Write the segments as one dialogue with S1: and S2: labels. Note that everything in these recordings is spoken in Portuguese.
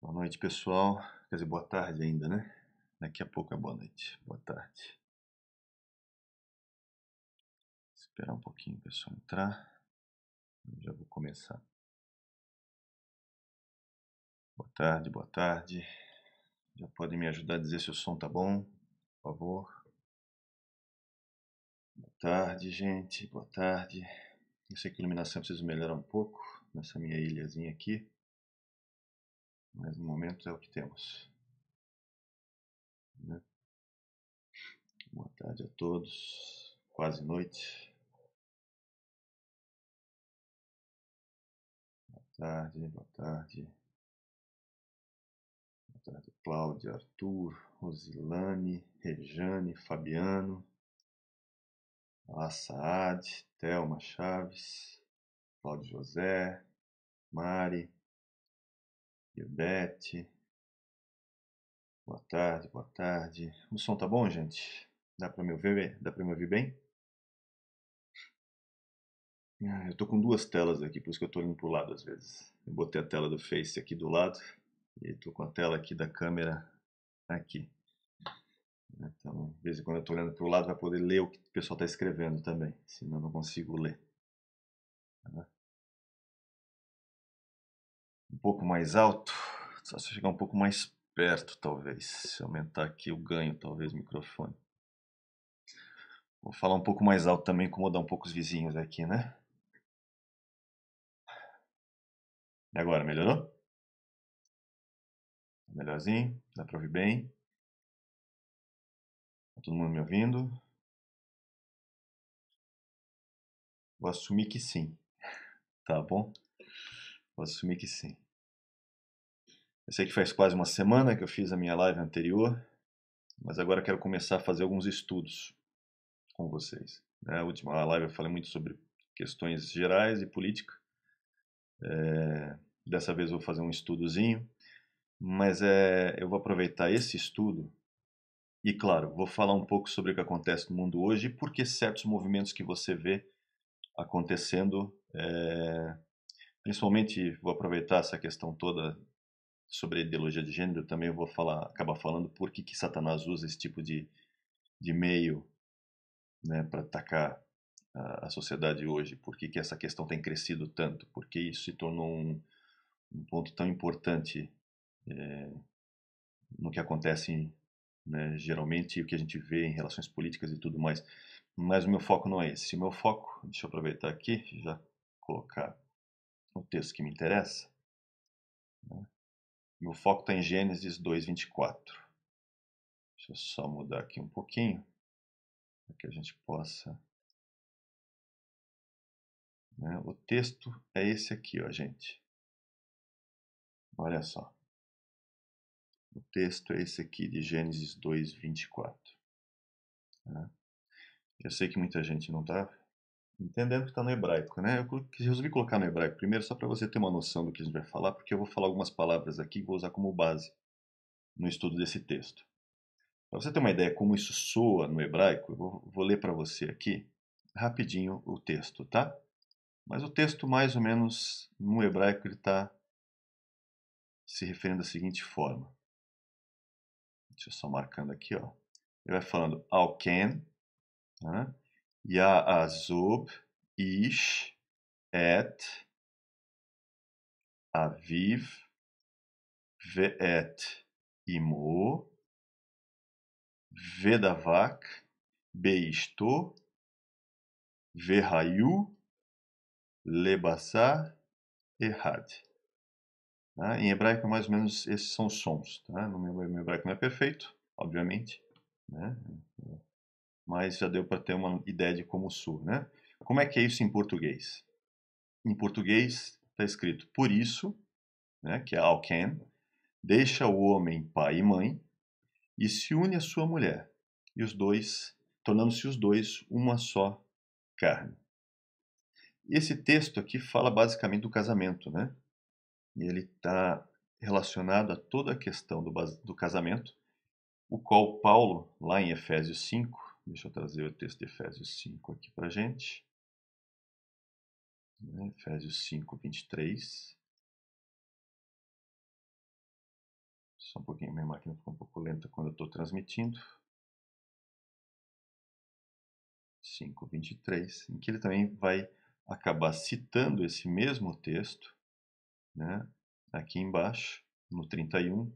S1: Boa noite, pessoal. Quer dizer, boa tarde ainda, né? Daqui a pouco é boa noite. Boa tarde. Esperar um pouquinho o pessoal entrar. Eu já vou começar. Boa tarde, boa tarde. Já podem me ajudar a dizer se o som tá bom, por favor. Boa tarde, gente. Boa tarde. Eu sei que a iluminação precisa melhorar um pouco nessa minha ilhazinha aqui, mas no momento é o que temos, né? Boa tarde a todos. Quase noite. Boa tarde, boa tarde. Boa tarde, Cláudia, Arthur, Rosilane, Rejane, Fabiano, Assaad, Thelma Chaves, Cláudio José, Mari, Ivete. Boa tarde, boa tarde. O som tá bom, gente? Dá pra me ouvir, dá pra me ouvir bem? Eu tô com duas telas aqui, por isso que eu tô olhando pro lado às vezes. Eu botei a tela do Face aqui do lado e tô com a tela aqui da câmera aqui. Então, de vez em quando eu tô olhando pro lado, vai poder ler o que o pessoal tá escrevendo também, senão eu não consigo ler. Um pouco mais alto, só se eu chegar um pouco mais perto, talvez. Se aumentar aqui o ganho, talvez, o microfone. Vou falar um pouco mais alto também, incomodar um pouco os vizinhos aqui, né? E agora, melhorou? Melhorzinho? Dá pra ouvir bem? Tá todo mundo me ouvindo? Vou assumir que sim, tá bom? Vou assumir que sim. Eu sei que faz quase uma semana que eu fiz a minha live anterior, mas agora quero começar a fazer alguns estudos com vocês. Na última live eu falei muito sobre questões gerais e política. Dessa vez eu vou fazer um estudozinho, mas eu vou aproveitar esse estudo e, claro, vou falar um pouco sobre o que acontece no mundo hoje e por que certos movimentos que você vê acontecendo, principalmente vou aproveitar essa questão toda sobre a ideologia de gênero, também vou acabar falando por que Satanás usa esse tipo de meio, né, para atacar a sociedade hoje, por que essa questão tem crescido tanto, por que isso se tornou um ponto tão importante no que acontece, né, geralmente, o que a gente vê em relações políticas e tudo mais. Mas o meu foco não é esse. O meu foco, deixa eu aproveitar aqui, já colocar o texto que me interessa. Né? Meu foco está em Gênesis 2:24. Deixa eu só mudar aqui um pouquinho, para que a gente possa... Né? O texto é esse aqui, ó, gente. Olha só. O texto é esse aqui de Gênesis 2:24. Né? Eu sei que muita gente não está entendendo que está no hebraico, né? Eu resolvi colocar no hebraico primeiro só para você ter uma noção do que a gente vai falar, porque eu vou falar algumas palavras aqui que vou usar como base no estudo desse texto. Para você ter uma ideia como isso soa no hebraico, eu vou ler para você aqui rapidinho o texto, tá? Mas o texto mais ou menos no hebraico ele está se referindo da seguinte forma. Deixa eu só marcando aqui, ó. Ele vai falando Alken, né? Ya'azub ish et aviv ve'et imo vedavak beishto vehayu lebasar ehad. Tá? Em hebraico, mais ou menos, esses são os sons. Tá? No meu hebraico não é perfeito, obviamente, né? Mas já deu para ter uma ideia de como soa, né? Como é que é isso em português? Em português está escrito por isso, né, que é alken, deixa o homem pai e mãe e se une à sua mulher, e os dois, tornando-se os dois uma só carne. Esse texto aqui fala basicamente do casamento, né? E ele está relacionado a toda a questão do casamento, o qual Paulo, lá em Efésios 5, deixa eu trazer o texto de Efésios 5 aqui para a gente, né? Efésios 5, 23. Só um pouquinho, minha máquina ficou um pouco lenta quando eu estou transmitindo. 5, 23, em que ele também vai acabar citando esse mesmo texto, né, aqui embaixo, no 31,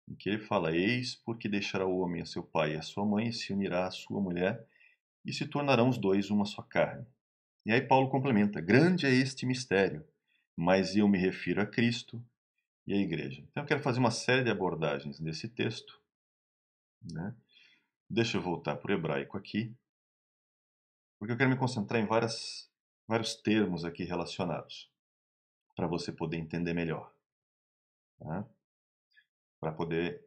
S1: em que ele fala: Eis porque deixará o homem a seu pai e a sua mãe, e se unirá à sua mulher, e se tornarão os dois uma só carne. E aí Paulo complementa: Grande é este mistério, mas eu me refiro a Cristo e à igreja. Então eu quero fazer uma série de abordagens desse texto, né? Deixa eu voltar para o hebraico aqui, porque eu quero me concentrar em vários termos aqui relacionados, para você poder entender melhor, tá? Para poder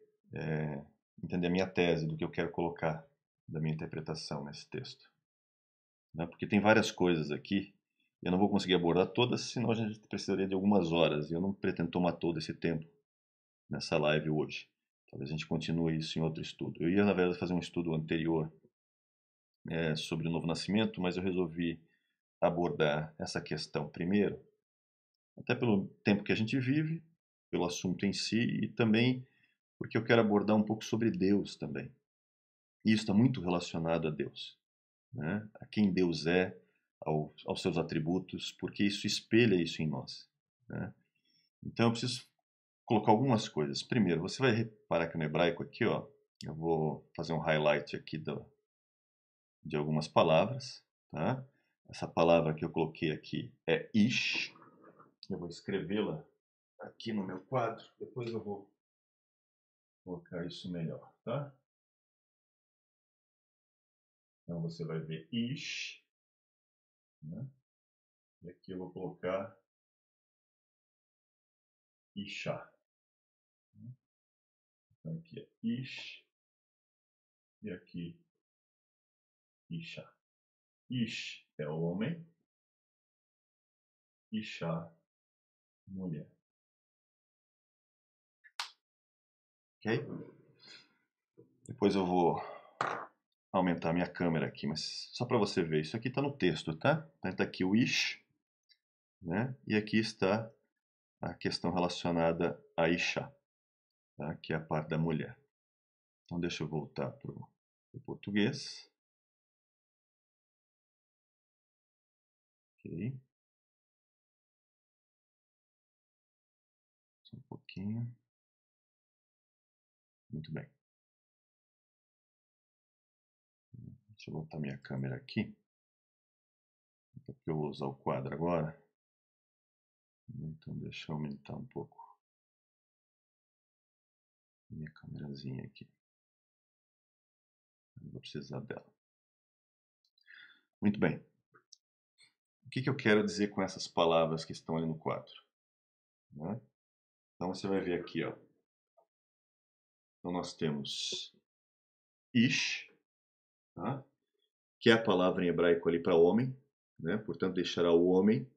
S1: entender a minha tese, do que eu quero colocar, da minha interpretação nesse texto, né? Porque tem várias coisas aqui, eu não vou conseguir abordar todas, senão a gente precisaria de algumas horas, e eu não pretendo tomar todo esse tempo nessa live hoje. Talvez a gente continue isso em outro estudo. Eu ia, na verdade, fazer um estudo anterior sobre o novo nascimento, mas eu resolvi abordar essa questão primeiro, até pelo tempo que a gente vive, pelo assunto em si e também porque eu quero abordar um pouco sobre Deus também. E isso está muito relacionado a Deus, né? A quem Deus é, aos seus atributos, porque isso espelha isso em nós, né? Então eu preciso colocar algumas coisas. Primeiro, você vai reparar que no hebraico aqui, ó, eu vou fazer um highlight aqui de algumas palavras, tá? Essa palavra que eu coloquei aqui é ish. Eu vou escrevê-la aqui no meu quadro, depois eu vou colocar isso melhor, tá? Então você vai ver ish, né? E aqui eu vou colocar isha. Então aqui é ish e aqui isha. Ish é homem, isha mulher. Ok? Depois eu vou aumentar minha câmera aqui, mas só para você ver, isso aqui está no texto, tá? Então está aqui o ish, né? E aqui está a questão relacionada a isha, tá? Que é a parte da mulher. Então deixa eu voltar para o português. Ok. Só um pouquinho. Muito bem. Deixa eu botar minha câmera aqui. Porque eu vou usar o quadro agora. Então deixa eu aumentar um pouco minha câmerazinha aqui. Não vou precisar dela. Muito bem. O que eu quero dizer com essas palavras que estão ali no quadro, né? Então você vai ver aqui, ó. Então nós temos ish, tá? Que é a palavra em hebraico ali para homem, né? Portanto, deixará o homem,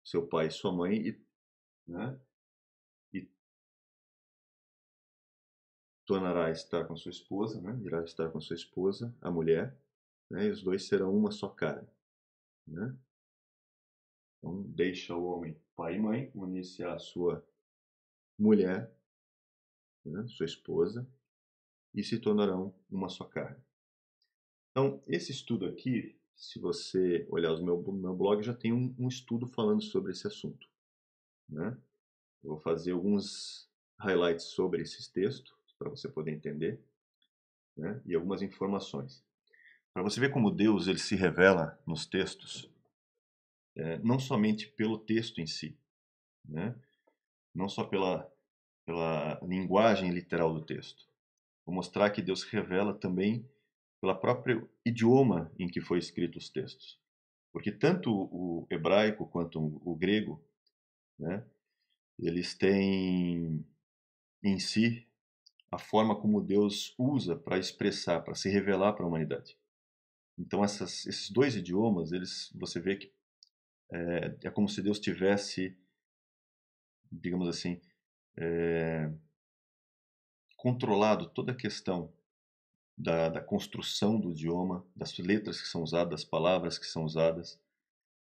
S1: seu pai e sua mãe, né? E tornará a estar com sua esposa, né? Irá estar com sua esposa, a mulher, né? E os dois serão uma só carne, né? Então, deixa o homem, pai e mãe, unir-se à sua mulher, né? Sua esposa, e se tornarão uma só carne. Então, esse estudo aqui, se você olhar o meu blog, já tem um estudo falando sobre esse assunto, né? Eu vou fazer alguns highlights sobre esses textos, para você poder entender, né? E algumas informações. Para você ver como Deus ele se revela nos textos, não somente pelo texto em si, né? não só pela linguagem literal do texto. Vou mostrar que Deus revela também pelo próprio idioma em que foi escrito os textos. Porque tanto o hebraico quanto o grego, né, eles têm em si a forma como Deus usa para expressar, para se revelar para a humanidade. Então esses dois idiomas, você vê que é como se Deus tivesse, digamos assim, controlado toda a questão da construção do idioma, das letras que são usadas, das palavras que são usadas,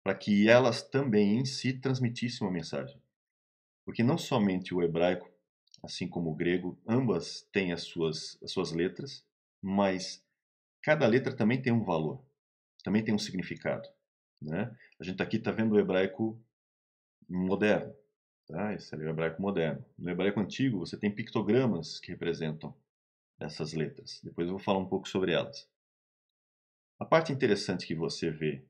S1: para que elas também em si transmitissem uma mensagem. Porque não somente o hebraico, assim como o grego, ambas têm as suas letras, mas cada letra também tem um valor, também tem um significado. Né? A gente aqui está vendo o hebraico moderno. Tá? Esse é o hebraico moderno. No hebraico antigo, você tem pictogramas que representam essas letras. Depois eu vou falar um pouco sobre elas. A parte interessante que você vê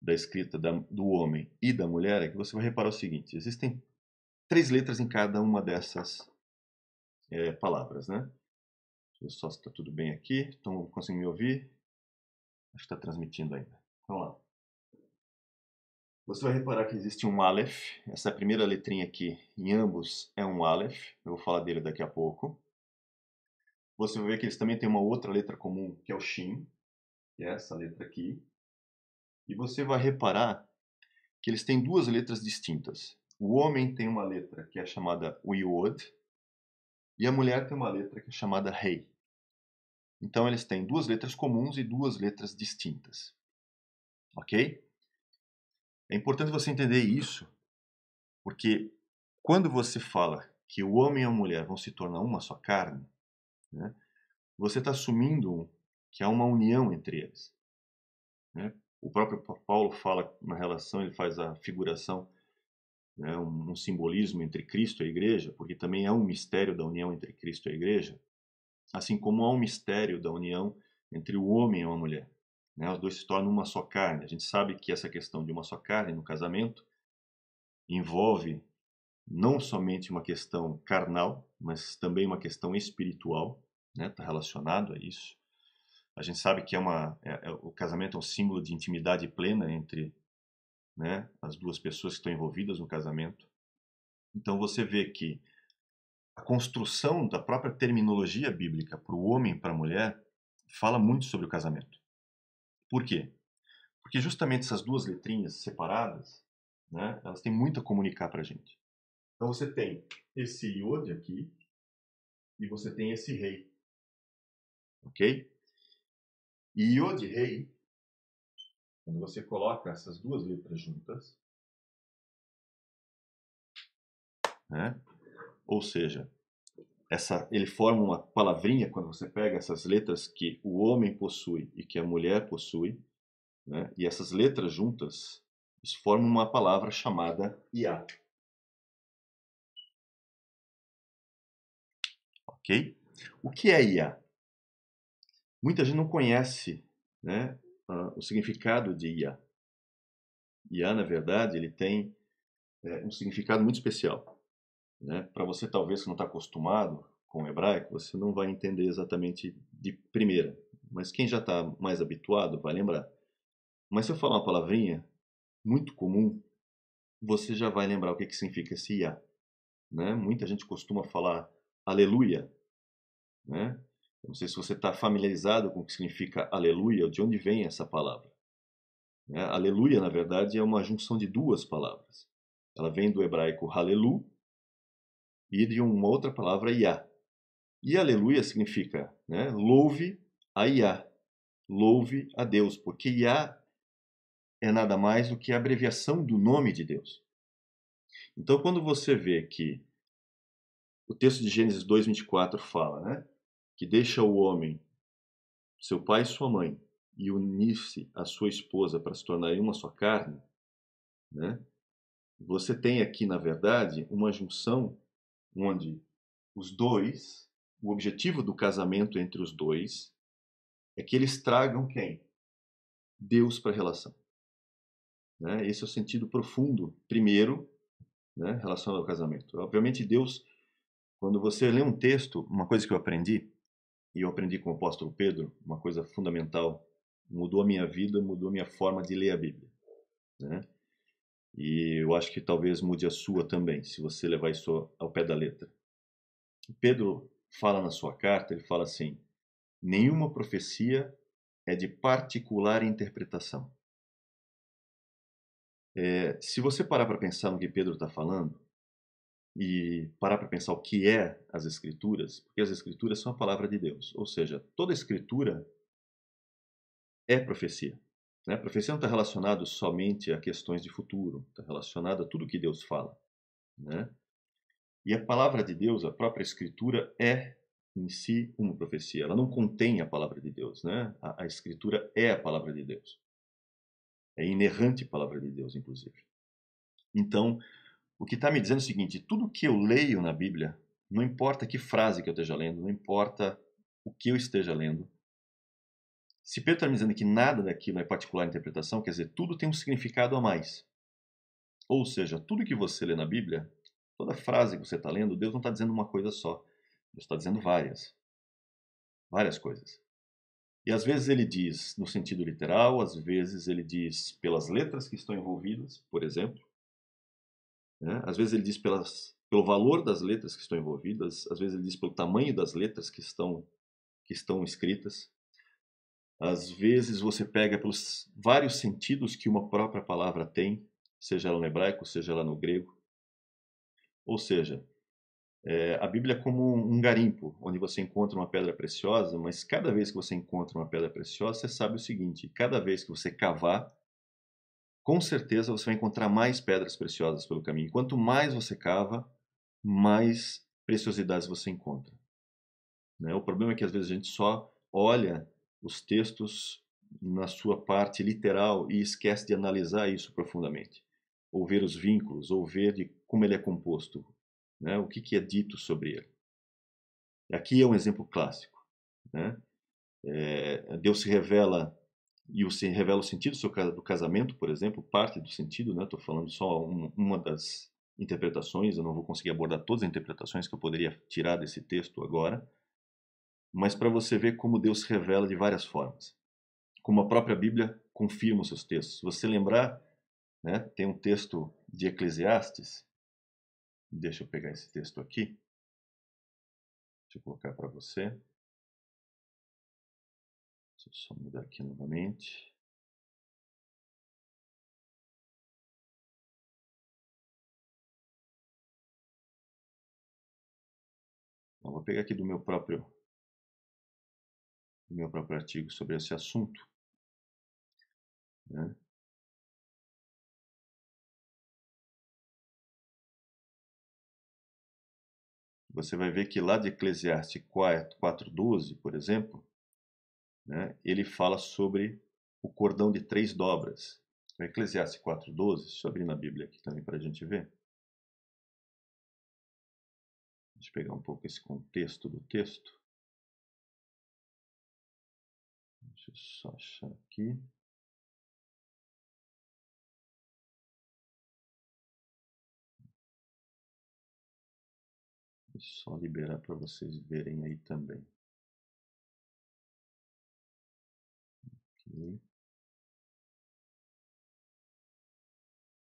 S1: da escrita do homem e da mulher é que você vai reparar o seguinte: existem 3 letras em cada uma dessas palavras, né? Deixa eu ver só se está tudo bem aqui. Estão conseguindo me ouvir? Acho que está transmitindo ainda. Vamos lá. Você vai reparar que existe um Aleph. Essa primeira letrinha aqui, em ambos, é um Aleph. Eu vou falar dele daqui a pouco. Você vai ver que eles também têm uma outra letra comum, que é o Shin, que é essa letra aqui. E você vai reparar que eles têm 2 letras distintas. O homem tem uma letra que é chamada Yod, e a mulher tem uma letra que é chamada Rei. Então eles têm 2 letras comuns e 2 letras distintas. Ok? É importante você entender isso, porque quando você fala que o homem e a mulher vão se tornar uma só carne, né, você está assumindo que há uma união entre eles. Né? O próprio Paulo fala na relação, ele faz a figuração, né, um simbolismo entre Cristo e a igreja, porque também há um mistério da união entre Cristo e a igreja, assim como há um mistério da união entre o homem e a mulher. Né? Os dois se tornam uma só carne. A gente sabe que essa questão de uma só carne no casamento envolve não somente uma questão carnal, mas também uma questão espiritual, né? Está relacionado a isso. A gente sabe que o casamento é um símbolo de intimidade plena entre, né, as duas pessoas que estão envolvidas no casamento. Então você vê que a construção da própria terminologia bíblica para o homem e para a mulher fala muito sobre o casamento. Por quê? Porque justamente essas 2 letrinhas separadas, né, elas têm muito a comunicar para a gente. Então você tem esse Yod aqui e você tem esse Rei. Ok? E Yod e Rei, quando você coloca essas 2 letras juntas, né, ou seja, ele forma uma palavrinha quando você pega essas letras que o homem possui e que a mulher possui, né, e essas letras juntas, eles formam uma palavra chamada Iá. Ok? O que é Iá? Muita gente não conhece, né, o significado de Iá. Iá, na verdade, ele tem um significado muito especial. Né? Para você, talvez, que não está acostumado com o hebraico, você não vai entender exatamente de primeira. Mas quem já está mais habituado vai lembrar. Mas se eu falar uma palavrinha muito comum, você já vai lembrar o que significa esse Iá. Né? Muita gente costuma falar aleluia. Né? Eu não sei se você está familiarizado com o que significa aleluia, ou de onde vem essa palavra. Né? Aleluia, na verdade, é uma junção de 2 palavras. Ela vem do hebraico halelu e de uma outra palavra Iá. E aleluia significa, né, louve a Iá, louve a Deus, porque Iá é nada mais do que a abreviação do nome de Deus. Então, quando você vê que o texto de Gênesis 2:24 fala, né, que deixa o homem, seu pai e sua mãe, e unir-se à sua esposa para se tornarem uma só carne, né, você tem aqui, na verdade, uma junção onde os dois, o objetivo do casamento entre os dois é que eles tragam quem? Deus para a relação. Né? Esse é o sentido profundo, primeiro, né, relacionado ao casamento. Obviamente, Deus, quando você lê um texto, uma coisa que eu aprendi, e eu aprendi com o apóstolo Pedro, uma coisa fundamental, mudou a minha vida, mudou a minha forma de ler a Bíblia, né? E eu acho que talvez mude a sua também, se você levar isso ao pé da letra. Pedro fala na sua carta, ele fala assim: nenhuma profecia é de particular interpretação. Se você parar para pensar no que Pedro está falando, e parar para pensar o que é as Escrituras, porque as Escrituras são a palavra de Deus, ou seja, toda Escritura é profecia. Né? A profecia não está relacionada somente a questões de futuro, está relacionada a tudo que Deus fala. Né? E a palavra de Deus, a própria Escritura, é em si uma profecia. Ela não contém a palavra de Deus. Né? A Escritura é a palavra de Deus. É inerrante a palavra de Deus, inclusive. Então, o que está me dizendo é o seguinte: tudo que eu leio na Bíblia, não importa que frase que eu esteja lendo, não importa o que eu esteja lendo, se Pedro está me dizendo que nada daquilo é particular interpretação, quer dizer, tudo tem um significado a mais. Ou seja, tudo que você lê na Bíblia, toda frase que você está lendo, Deus não está dizendo uma coisa só. Deus está dizendo várias. Várias coisas. E às vezes ele diz no sentido literal, às vezes ele diz pelas letras que estão envolvidas, por exemplo. Né? Às vezes ele diz pelo valor das letras que estão envolvidas, às vezes ele diz pelo tamanho das letras que estão escritas. Às vezes você pega pelos vários sentidos que uma própria palavra tem, seja ela no hebraico, seja ela no grego. Ou seja, a Bíblia é como um garimpo, onde você encontra uma pedra preciosa, mas cada vez que você encontra uma pedra preciosa, você sabe o seguinte: cada vez que você cavar, com certeza você vai encontrar mais pedras preciosas pelo caminho. Quanto mais você cava, mais preciosidades você encontra. Né? O problema é que às vezes a gente só olha os textos na sua parte literal e esquece de analisar isso profundamente, ou ver os vínculos, ou ver de como ele é composto, né? O que é dito sobre ele. Aqui é um exemplo clássico. Né? Deus se revela e se revela o sentido do casamento, por exemplo, parte do sentido, né? Estou falando só uma das interpretações, eu não vou conseguir abordar todas as interpretações que eu poderia tirar desse texto agora, mas para você ver como Deus se revela de várias formas, como a própria Bíblia confirma os seus textos. Se você lembrar, né, tem um texto de Eclesiastes, deixa eu pegar esse texto aqui, deixa eu colocar para você, deixa eu só mudar aqui novamente. Eu vou pegar aqui do meu próprio artigo sobre esse assunto. Né? Você vai ver que lá de Eclesiastes 4:12, por exemplo, né, ele fala sobre o cordão de 3 dobras. O Eclesiastes 4:12, deixa eu abrir na Bíblia aqui também para a gente ver. Deixa eu pegar um pouco esse contexto do texto. Deixa eu só achar aqui. Deixa eu só liberar para vocês verem aí também. Okay.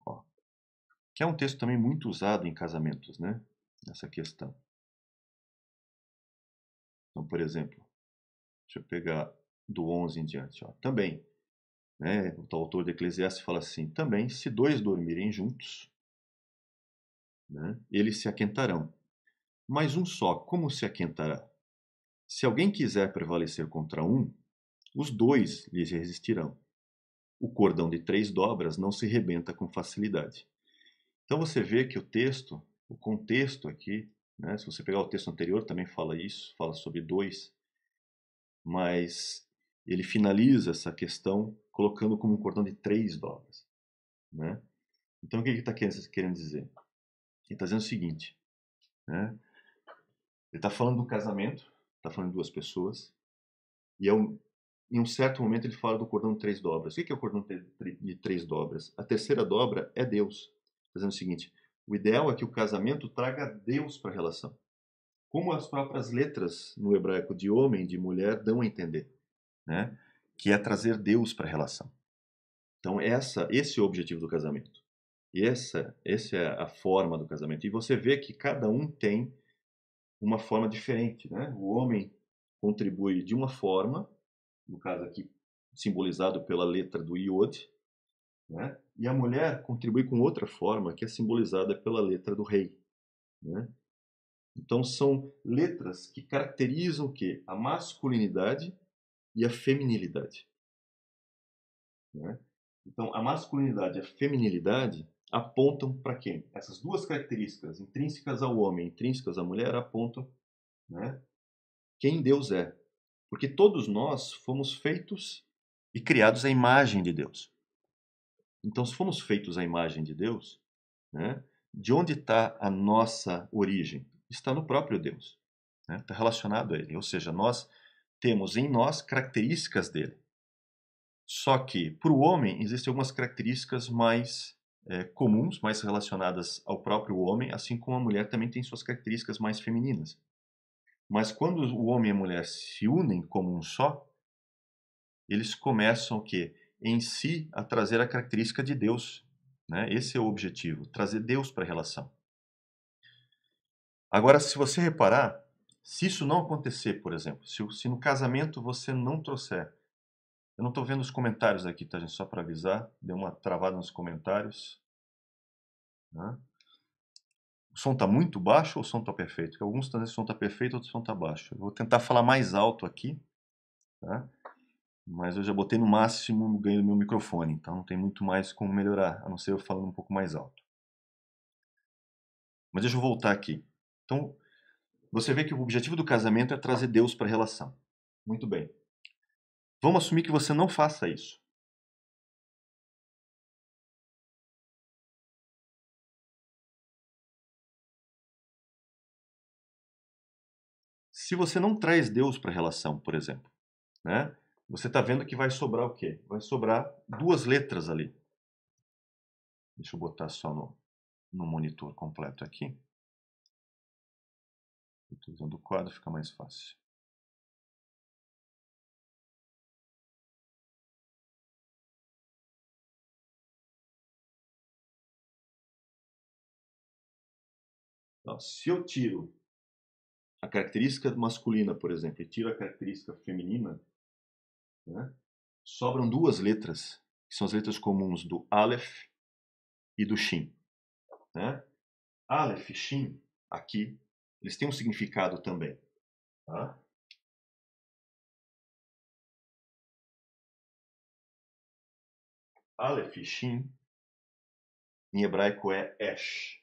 S1: Ó, que é um texto também muito usado em casamentos, né? Essa questão. Então, por exemplo, deixa eu pegar do 11 em diante. Ó. Também, né, o autor de Eclesiastes fala assim: também, se dois dormirem juntos, né, eles se aquentarão. Mas um só, como se aquentará? Se alguém quiser prevalecer contra um, os dois lhes resistirão. O cordão de 3 dobras não se rebenta com facilidade. Então você vê que o contexto aqui, né, se você pegar o texto anterior também fala isso, fala sobre dois, mas ele finaliza essa questão colocando como um cordão de 3 dobras. Né? Então o que ele está querendo dizer? Ele está dizendo o seguinte, né? Ele está falando do casamento, está falando de duas pessoas, e em um certo momento ele fala do cordão de 3 dobras. O que é o cordão de 3 dobras? A terceira dobra é Deus. Está dizendo o seguinte: O ideal é que o casamento traga Deus para a relação. Como as próprias letras no hebraico de homem e de mulher dão a entender, né? Que é trazer Deus para a relação. Então esse é o objetivo do casamento. E essa é a forma do casamento. E você vê que cada um tem uma forma diferente, né? O homem contribui de uma forma, no caso aqui simbolizado pela letra do Iod, né? E a mulher contribui com outra forma, que é simbolizada pela letra do rei, né? Então são letras que caracterizam o quê? A masculinidade e a feminilidade, né? Então a masculinidade e a feminilidade apontam para quem? Essas duas características intrínsecas ao homem, intrínsecas à mulher, apontam, né, quem Deus é. Porque todos nós fomos feitos e criados à imagem de Deus. Então, se fomos feitos à imagem de Deus, né, de onde está a nossa origem? Está no próprio Deus, né? Está relacionado a Ele. Ou seja, nós temos em nós características dele. Só que, para o homem, existem algumas características mais comuns, mais relacionadas ao próprio homem, assim como a mulher também tem suas características mais femininas. Mas quando o homem e a mulher se unem como um só, eles começam o quê? Em si a trazer a característica de Deus, né? Esse é o objetivo, trazer Deus para a relação. Agora, se você reparar, se isso não acontecer, por exemplo, se no casamento você não trouxer, eu não estou vendo os comentários aqui, tá, gente? Só para avisar, deu uma travada nos comentários, né? O som está muito baixo ou o som está perfeito? Porque alguns estão dizendo que o som está perfeito, outros o som está baixo. Eu vou tentar falar mais alto aqui, tá? Mas eu já botei no máximo o ganho do meu microfone, então não tem muito mais como melhorar, a não ser eu falando um pouco mais alto. Mas deixa eu voltar aqui. Então, você vê que o objetivo do casamento é trazer Deus para a relação. Muito bem. Vamos assumir que você não faça isso. Se você não traz Deus para a relação, por exemplo, né? Você está vendo que vai sobrar o quê? Vai sobrar duas letras ali. Deixa eu botar só no monitor completo aqui. Estou usando o quadro, fica mais fácil. Então, se eu tiro a característica masculina, por exemplo, e tiro a característica feminina, né, sobram duas letras, que são as letras comuns do Aleph e do Shin, né? Aleph e Shin, aqui, eles têm um significado também, tá? Aleph e Shin, em hebraico, é Esh.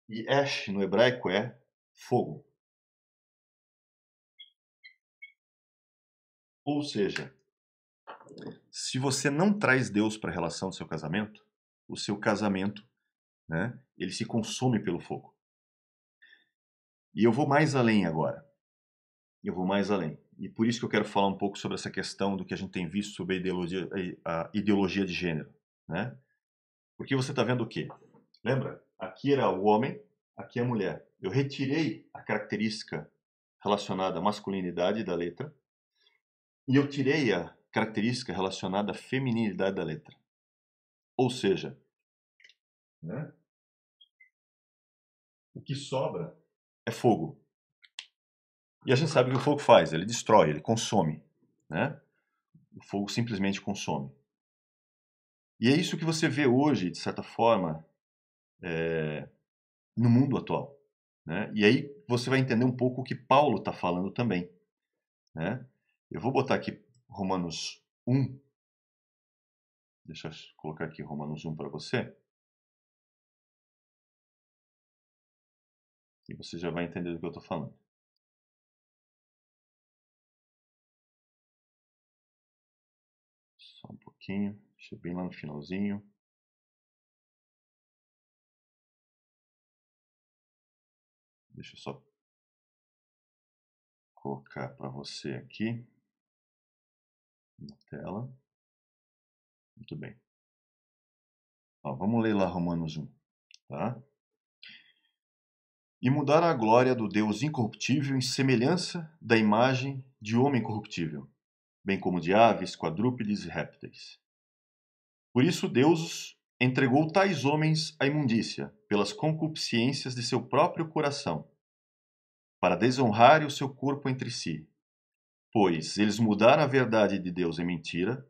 S1: E Esh, no hebraico, é fogo. Ou seja, se você não traz Deus para a relação do seu casamento, o seu casamento, né, ele se consome pelo fogo. E eu vou mais além agora. Eu vou mais além. E por isso que eu quero falar um pouco sobre essa questão do que a gente tem visto sobre a ideologia de gênero, né? Porque você está vendo o quê? Lembra? Aqui era o homem, aqui é a mulher. Eu retirei a característica relacionada à masculinidade da letra e eu tirei a característica relacionada à feminilidade da letra. Ou seja, né, o que sobra é fogo. E a gente sabe o que o fogo faz, ele destrói, ele consome, né? O fogo simplesmente consome. E é isso que você vê hoje, de certa forma, no mundo atual, né? E aí você vai entender um pouco o que Paulo está falando também, né? Eu vou botar aqui Romanos 1. Deixa eu colocar aqui Romanos 1 para você. E você já vai entender do que eu estou falando. Só um pouquinho. Deixa eu bem lá no finalzinho. Deixa eu só colocar para você aqui na tela. Muito bem. Ó, vamos ler lá Romanos 1, tá? E mudaram a glória do Deus incorruptível em semelhança da imagem de homem corruptível, bem como de aves, quadrúpedes e répteis. Por isso Deus entregou tais homens à imundícia, pelas concupiscências de seu próprio coração, para desonrarem o seu corpo entre si. Pois eles mudaram a verdade de Deus em mentira,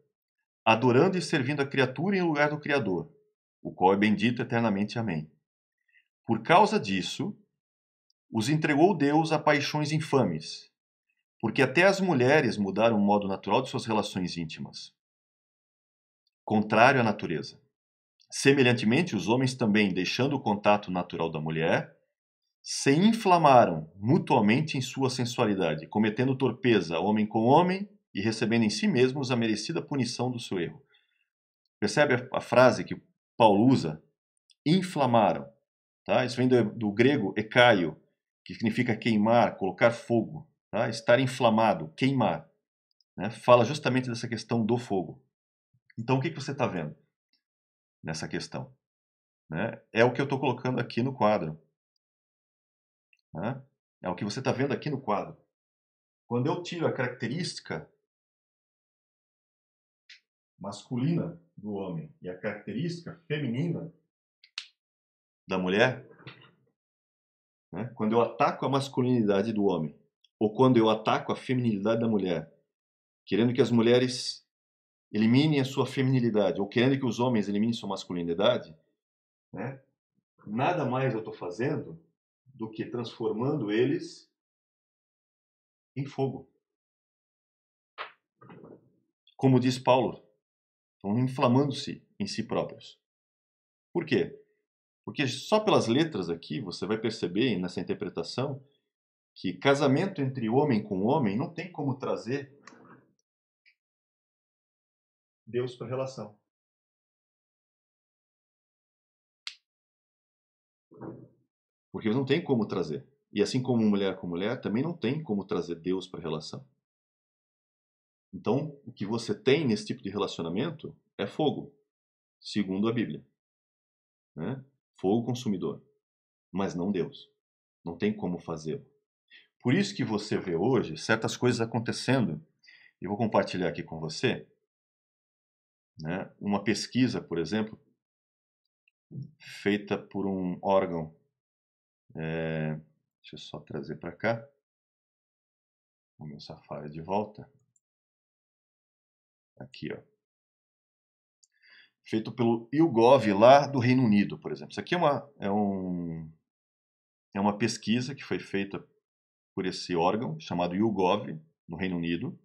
S1: adorando e servindo a criatura em lugar do Criador, o qual é bendito eternamente. Amém. Por causa disso, os entregou Deus a paixões infames, porque até as mulheres mudaram o modo natural de suas relações íntimas, contrário à natureza. Semelhantemente, os homens também, deixando o contato natural da mulher, se inflamaram mutuamente em sua sensualidade, cometendo torpeza, homem com homem, e recebendo em si mesmos a merecida punição do seu erro. Percebe a frase que Paulo usa? Inflamaram. Tá? Isso vem do grego ekaio, que significa queimar, colocar fogo. Tá? Estar inflamado, queimar. Né? Fala justamente dessa questão do fogo. Então, o que você está vendo nessa questão? Né? É o que eu estou colocando aqui no quadro. Né? É o que você está vendo aqui no quadro. Quando eu tiro a característica masculina do homem e a característica feminina da mulher, né? Quando eu ataco a masculinidade do homem, ou quando eu ataco a feminilidade da mulher, querendo que as mulheres eliminem a sua feminilidade, ou querendo que os homens eliminem sua masculinidade, né? Nada mais eu estou fazendo do que transformando eles em fogo. Como diz Paulo, estão inflamando-se em si próprios. Por quê? Porque só pelas letras aqui você vai perceber nessa interpretação que casamento entre homem com homem não tem como trazer Deus para a relação. Porque não tem como trazer. E assim como mulher com mulher, também não tem como trazer Deus para a relação. Então, o que você tem nesse tipo de relacionamento é fogo, segundo a Bíblia. Né? Fogo consumidor, mas não Deus. Não tem como fazê-lo. Por isso que você vê hoje certas coisas acontecendo. Eu vou compartilhar aqui com você, né, uma pesquisa, por exemplo, feita por um órgão. Deixa eu só trazer para cá o meu Safari de volta. Aqui, ó. Feito pelo YouGov lá do Reino Unido, por exemplo. Isso aqui é uma pesquisa que foi feita por esse órgão chamado YouGov no Reino Unido.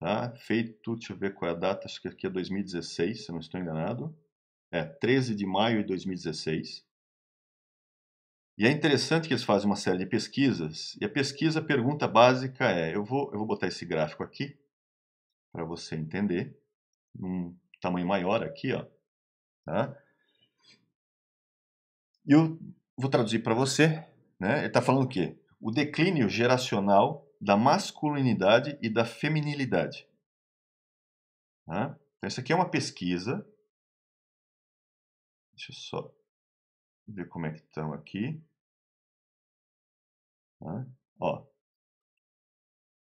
S1: Tá? Feito, deixa eu ver qual é a data, acho que aqui é 2016, se eu não estou enganado. 13 de maio de 2016. E é interessante que eles fazem uma série de pesquisas, e a pergunta básica eu vou botar esse gráfico aqui, para você entender, num tamanho maior aqui, ó, tá? E eu vou traduzir para você, né? Ele está falando o quê? O declínio geracional da masculinidade e da feminilidade. Tá? Então, isso aqui é uma pesquisa. Deixa eu só ver como é que estão aqui. Tá? Ó.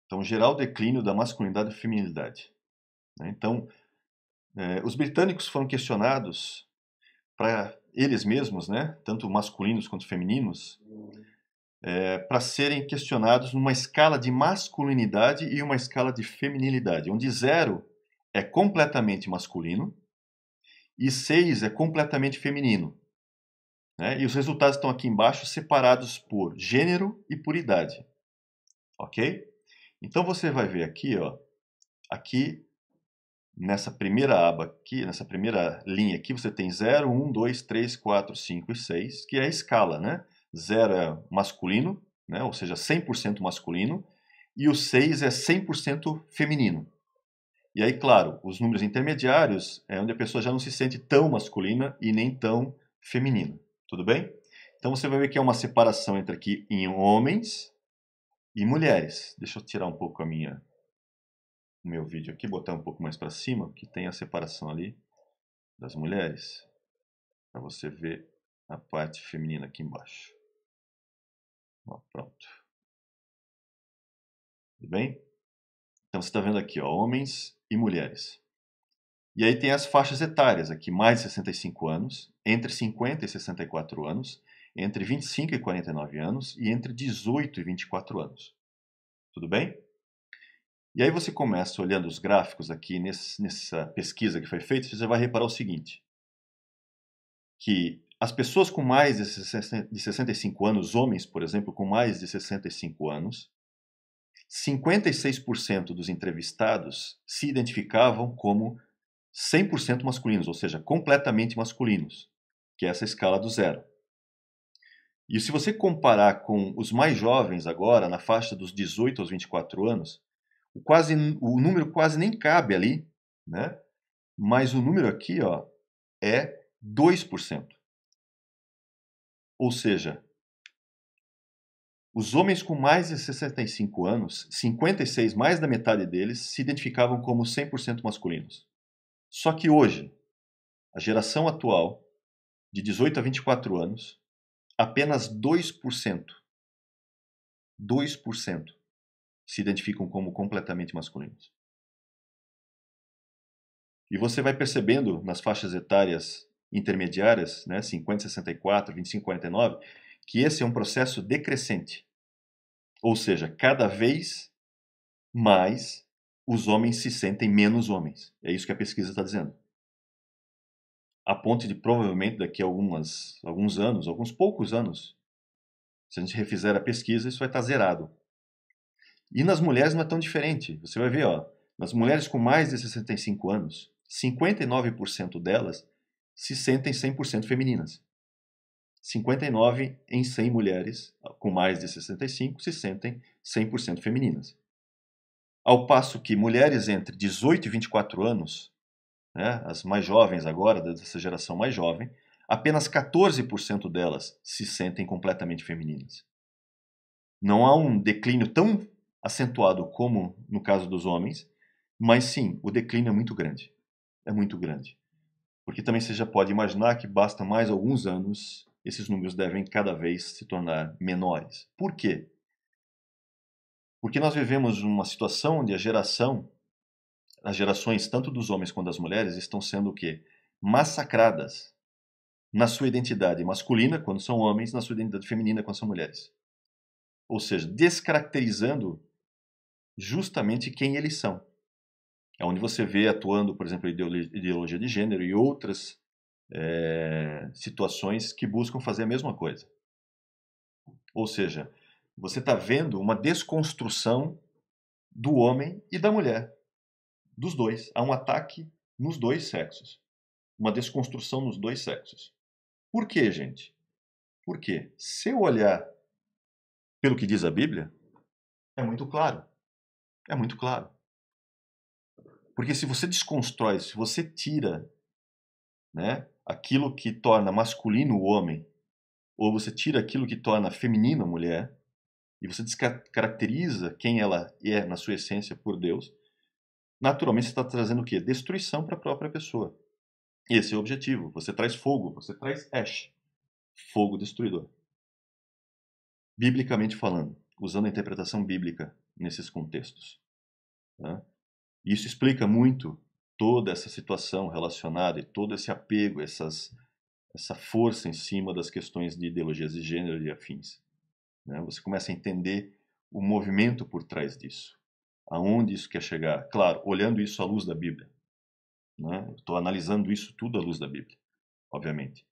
S1: Então, geral declínio da masculinidade e feminilidade. Né? Então, os britânicos foram questionados para eles mesmos, né, tanto masculinos quanto femininos, para serem questionados numa escala de masculinidade e uma escala de feminilidade, onde 0 é completamente masculino e 6 é completamente feminino. Né? E os resultados estão aqui embaixo separados por gênero e por idade. Ok? Então você vai ver aqui, ó, aqui nessa primeira aba aqui, nessa primeira linha aqui, você tem 0, 1, 2, 3, 4, 5 e 6, que é a escala, né? 0 é masculino, né? Ou seja, 100% masculino, e o 6 é 100% feminino. E aí, claro, os números intermediários é onde a pessoa já não se sente tão masculina e nem tão feminina. Tudo bem? Então você vai ver que é uma separação entre aqui em homens e mulheres. Deixa eu tirar um pouco o meu vídeo aqui, botar um pouco mais para cima, que tem a separação ali das mulheres. para você ver a parte feminina aqui embaixo. Ó, pronto. Tudo bem? Então você está vendo aqui, ó, homens e mulheres. E aí tem as faixas etárias aqui, mais de 65 anos, entre 50 e 64 anos, entre 25 e 49 anos e entre 18 e 24 anos. Tudo bem? E aí você começa olhando os gráficos aqui nessa pesquisa que foi feita, você vai reparar o seguinte, que as pessoas com mais de 65 anos, homens, por exemplo, com mais de 65 anos, 56% dos entrevistados se identificavam como 100% masculinos, ou seja, completamente masculinos, que é essa escala do zero. E se você comparar com os mais jovens agora, na faixa dos 18 aos 24 anos, o número quase nem cabe ali, né? Mas o número aqui, ó, é 2%. Ou seja, os homens com mais de 65 anos, 56, mais da metade deles, se identificavam como 100% masculinos. Só que hoje, a geração atual, de 18 a 24 anos, apenas 2% se identificam como completamente masculinos. E você vai percebendo nas faixas etárias intermediárias, né, 50, 64, 25, 49, que esse é um processo decrescente. Ou seja, cada vez mais os homens se sentem menos homens. É isso que a pesquisa está dizendo. A ponto de provavelmente daqui a alguns anos, alguns poucos anos, se a gente refizer a pesquisa, isso vai estar zerado. E nas mulheres não é tão diferente. Você vai ver, ó, nas mulheres com mais de 65 anos, 59% delas se sentem 100% femininas. 59 em 100 mulheres com mais de 65 se sentem 100% femininas. Ao passo que mulheres entre 18 e 24 anos, né, as mais jovens agora, dessa geração mais jovem, apenas 14% delas se sentem completamente femininas. Não há um declínio tão acentuado como no caso dos homens, mas sim, o declínio é muito grande. É muito grande. Porque também você já pode imaginar que basta mais alguns anos, esses números devem cada vez se tornar menores. Por quê? Porque nós vivemos uma situação onde as gerações tanto dos homens quanto das mulheres estão sendo o quê? Massacradas na sua identidade masculina quando são homens, na sua identidade feminina quando são mulheres. Ou seja, descaracterizando justamente quem eles são. É onde você vê atuando, por exemplo, a ideologia de gênero e outras situações que buscam fazer a mesma coisa. Ou seja, você está vendo uma desconstrução do homem e da mulher, dos dois. Há um ataque nos dois sexos, uma desconstrução nos dois sexos. Por quê, gente? Porque se eu olhar pelo que diz a Bíblia, é muito claro. É muito claro. Porque se você desconstrói, se você tira, né, aquilo que torna masculino o homem, ou você tira aquilo que torna feminino a mulher, e você descaracteriza quem ela é na sua essência por Deus, naturalmente você está trazendo o quê? Destruição para a própria pessoa. Esse é o objetivo. Você traz fogo, você traz ash, fogo destruidor. Biblicamente falando, usando a interpretação bíblica nesses contextos. Né? Isso explica muito toda essa situação relacionada e todo esse apego, essa força em cima das questões de ideologias de gênero e afins. Né? Você começa a entender o movimento por trás disso. Aonde isso quer chegar? Claro, olhando isso à luz da Bíblia. Né? Estou analisando isso tudo à luz da Bíblia, obviamente.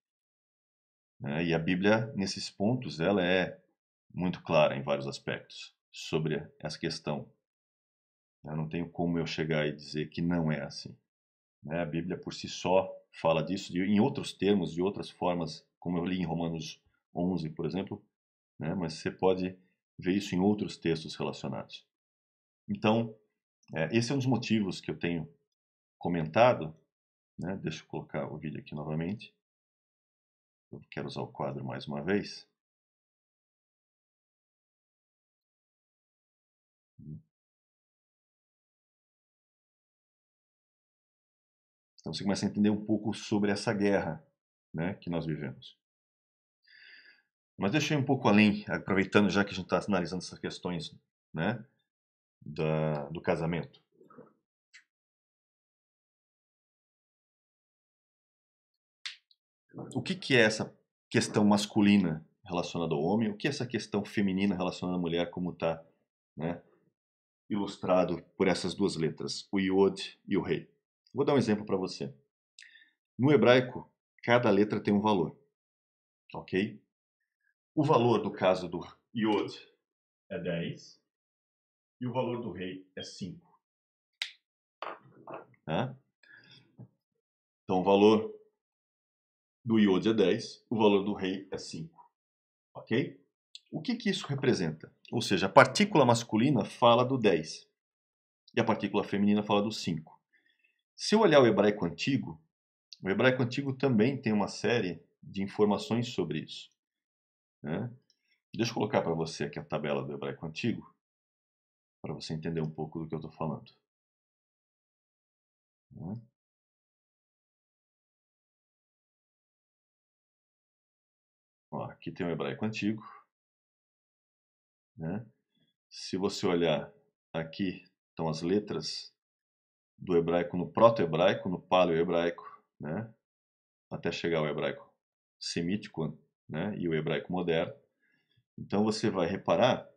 S1: Né? E a Bíblia, nesses pontos, ela é muito clara em vários aspectos sobre essa questão. Eu não tenho como eu chegar e dizer que não é assim. Né? A Bíblia por si só fala disso em outros termos, de outras formas, como eu li em Romanos 11, por exemplo, né? Mas você pode ver isso em outros textos relacionados. Então, esse é um dos motivos que eu tenho comentado. Né? Deixa eu colocar o vídeo aqui novamente. Eu quero usar o quadro mais uma vez. Então você começa a entender um pouco sobre essa guerra, né, que nós vivemos. Mas deixa eu ir um pouco além, aproveitando já que a gente está analisando essas questões, né, do casamento. O que é essa questão masculina relacionada ao homem? O que é essa questão feminina relacionada à mulher, como está, né, ilustrado por essas duas letras, o Yod e o Rei? Vou dar um exemplo para você. No hebraico, cada letra tem um valor, ok? O valor do caso do Yod é 10 e o valor do Rei é 5. Tá? Então o valor do Yod é 10, o valor do Rei é 5, ok? O que isso representa? Ou seja, a partícula masculina fala do 10 e a partícula feminina fala do 5. Se eu olhar o hebraico antigo também tem uma série de informações sobre isso, né? Deixa eu colocar para você aqui a tabela do hebraico antigo, para você entender um pouco do que eu estou falando. Né? Ó, aqui tem o hebraico antigo. Né? Se você olhar aqui, estão as letras do hebraico no proto-hebraico, no paleo-hebraico, né? Até chegar ao hebraico semítico, né? E o hebraico moderno. Então você vai reparar,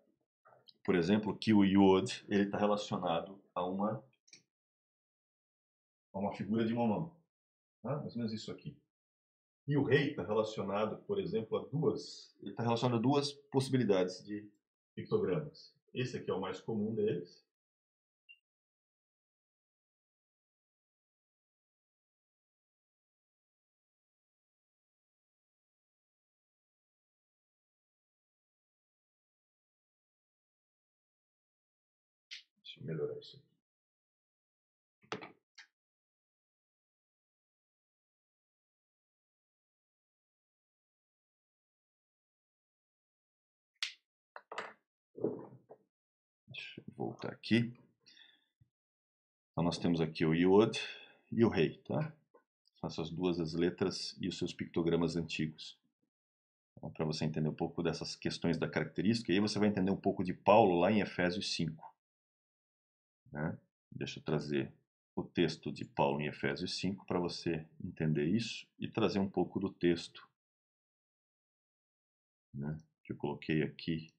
S1: por exemplo, que o Yod ele está relacionado a uma figura de uma mão, tá? Mais ou menos isso aqui. E o rei está relacionado, por exemplo, ele está relacionado a duas possibilidades de pictogramas. Esse aqui é o mais comum deles. Deixa eu melhorar isso aqui. Deixa eu voltar aqui. Então nós temos aqui o Yod e o Rei, tá? São essas duas as letras e os seus pictogramas antigos. Então, para você entender um pouco dessas questões da característica, e aí você vai entender um pouco de Paulo lá em Efésios 5. Né? Deixa eu trazer o texto de Paulo em Efésios 5 para você entender isso e trazer um pouco do texto, né, que eu coloquei aqui.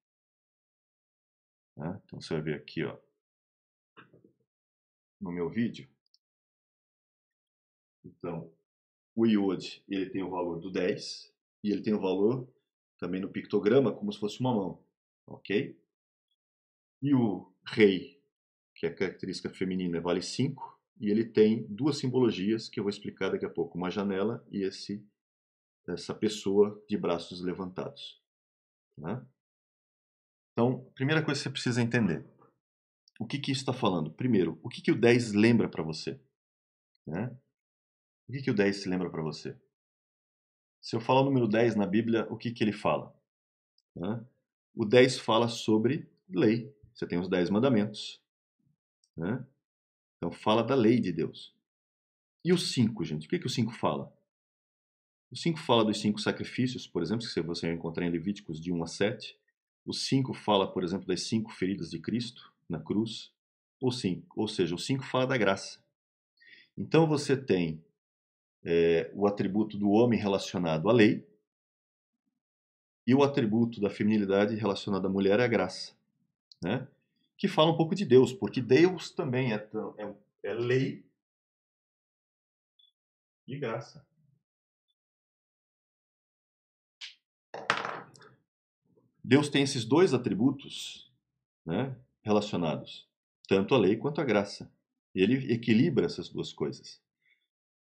S1: Né? Então você vai ver aqui, ó, no meu vídeo. Então, o Yod ele tem o valor do 10 e ele tem o valor também no pictograma como se fosse uma mão, ok? E o Rei, que é a característica feminina, vale 5 e ele tem duas simbologias que eu vou explicar daqui a pouco, uma janela e essa pessoa de braços levantados. Né? Então, primeira coisa que você precisa entender, o que isso está falando? Primeiro, o que o 10 lembra para você? Né? O que o 10 se lembra para você? Se eu falar o número 10 na Bíblia, o que ele fala? Né? O 10 fala sobre lei. Você tem os 10 mandamentos. Né? Então fala da lei de Deus. E o 5, gente? O que o 5 fala? O 5 fala dos 5 sacrifícios, por exemplo, que você vai encontrar em Levíticos de 1 a 7. O 5 fala, por exemplo, das 5 feridas de Cristo na cruz. Ou seja, o 5 fala da graça. Então você tem o atributo do homem relacionado à lei e o atributo da feminilidade relacionado à mulher é a graça. Né? Que fala um pouco de Deus, porque Deus também é lei e graça. Deus tem esses dois atributos, né, relacionados, tanto a lei quanto a graça. Ele equilibra essas duas coisas.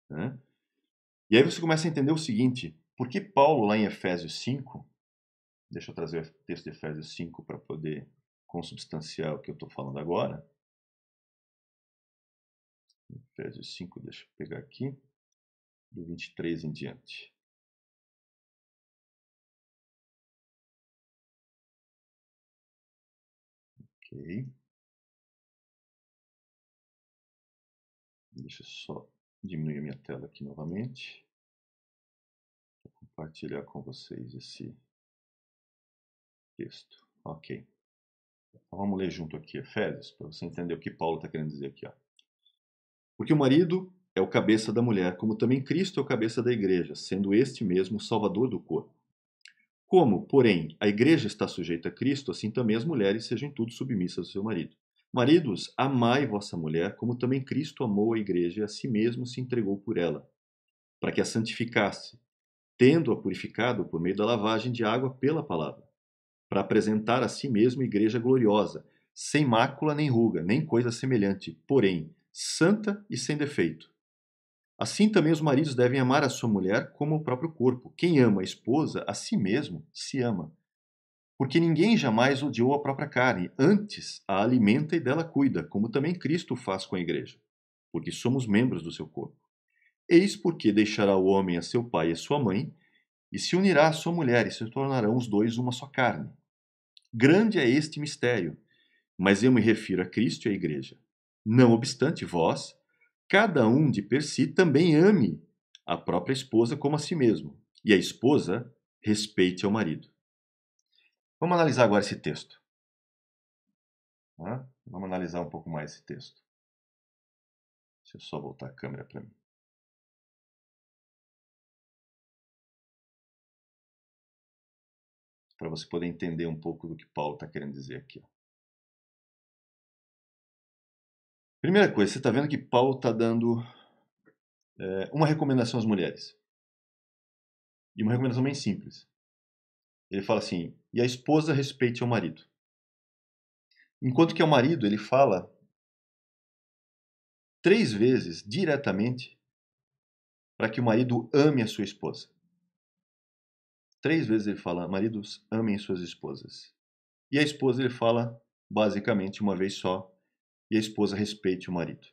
S1: Né? E aí você começa a entender o seguinte, por que Paulo lá em Efésios 5, deixa eu trazer o texto de Efésios 5 para poder consubstanciar o que eu estou falando agora. Efésios 5, deixa eu pegar aqui, do 23 em diante. Ok. Deixa eu só diminuir a minha tela aqui novamente. compartilhar com vocês esse texto. Ok. Então, vamos ler junto aqui, Efésios, para você entender o que Paulo está querendo dizer aqui. Ó. Porque o marido é o cabeça da mulher, como também Cristo é o cabeça da igreja, sendo este mesmo o salvador do corpo. Como, porém, a igreja está sujeita a Cristo, assim também as mulheres sejam em tudo submissas ao seu marido. Maridos, amai vossa mulher, como também Cristo amou a igreja e a si mesmo se entregou por ela, para que a santificasse, tendo-a purificado por meio da lavagem de água pela palavra, para apresentar a si mesmo igreja gloriosa, sem mácula nem ruga, nem coisa semelhante, porém, santa e sem defeito. Assim também os maridos devem amar a sua mulher como o próprio corpo. Quem ama a esposa, a si mesmo se ama. Porque ninguém jamais odiou a própria carne, antes a alimenta e dela cuida, como também Cristo faz com a igreja, porque somos membros do seu corpo. Eis porque deixará o homem a seu pai e a sua mãe, e se unirá à sua mulher, e se tornarão os dois uma só carne. Grande é este mistério, mas eu me refiro a Cristo e à igreja. Não obstante, vós, cada um de per si também ame a própria esposa como a si mesmo, e a esposa respeite ao marido. Vamos analisar agora esse texto. Vamos analisar um pouco mais esse texto. Deixa eu só voltar a câmera para mim. Para você poder entender um pouco do que Paulo está querendo dizer aqui. Primeira coisa, você está vendo que Paulo está dando uma recomendação às mulheres. E uma recomendação bem simples. Ele fala assim, e a esposa respeite ao marido. Enquanto que ao marido ele fala 3 vezes diretamente para que o marido ame a sua esposa. 3 vezes ele fala, maridos, amem suas esposas. E a esposa ele fala basicamente uma vez só, e a esposa respeite o marido.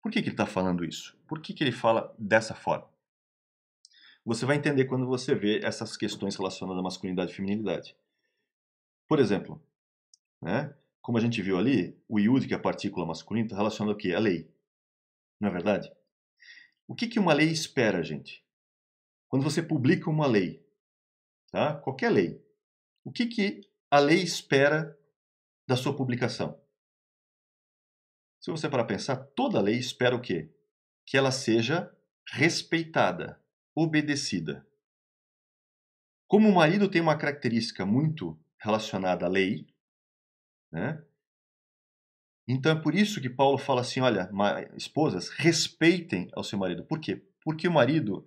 S1: Por que ele está falando isso? Por que ele fala dessa forma? Você vai entender quando você vê essas questões relacionadas à masculinidade e feminilidade. Por exemplo, como a gente viu ali, o iud, que é a partícula masculina, está relacionado ao quê? A lei. Não é verdade? O que uma lei espera, gente? Quando você publica uma lei, tá? Qualquer lei, o que a lei espera da sua publicação? Se você parar para pensar, toda lei espera o quê? Que ela seja respeitada, obedecida. Como o marido tem uma característica muito relacionada à lei, então é por isso que Paulo fala assim, olha, esposas, respeitem ao seu marido. Por quê? Porque o marido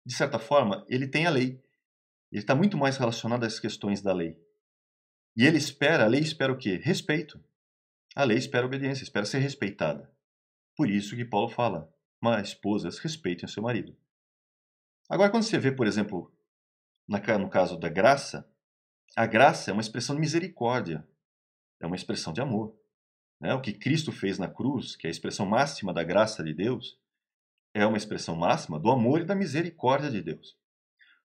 S1: de certa forma, ele tem a lei. Ele está muito mais relacionado às questões da lei. E a lei espera o quê? Respeito. A lei espera obediência, espera ser respeitada. Por isso que Paulo fala, mas esposas, respeitem o seu marido. Agora, quando você vê, por exemplo, no caso da graça, a graça é uma expressão de misericórdia, é uma expressão de amor. O que Cristo fez na cruz, que é a expressão máxima da graça de Deus, é uma expressão máxima do amor e da misericórdia de Deus.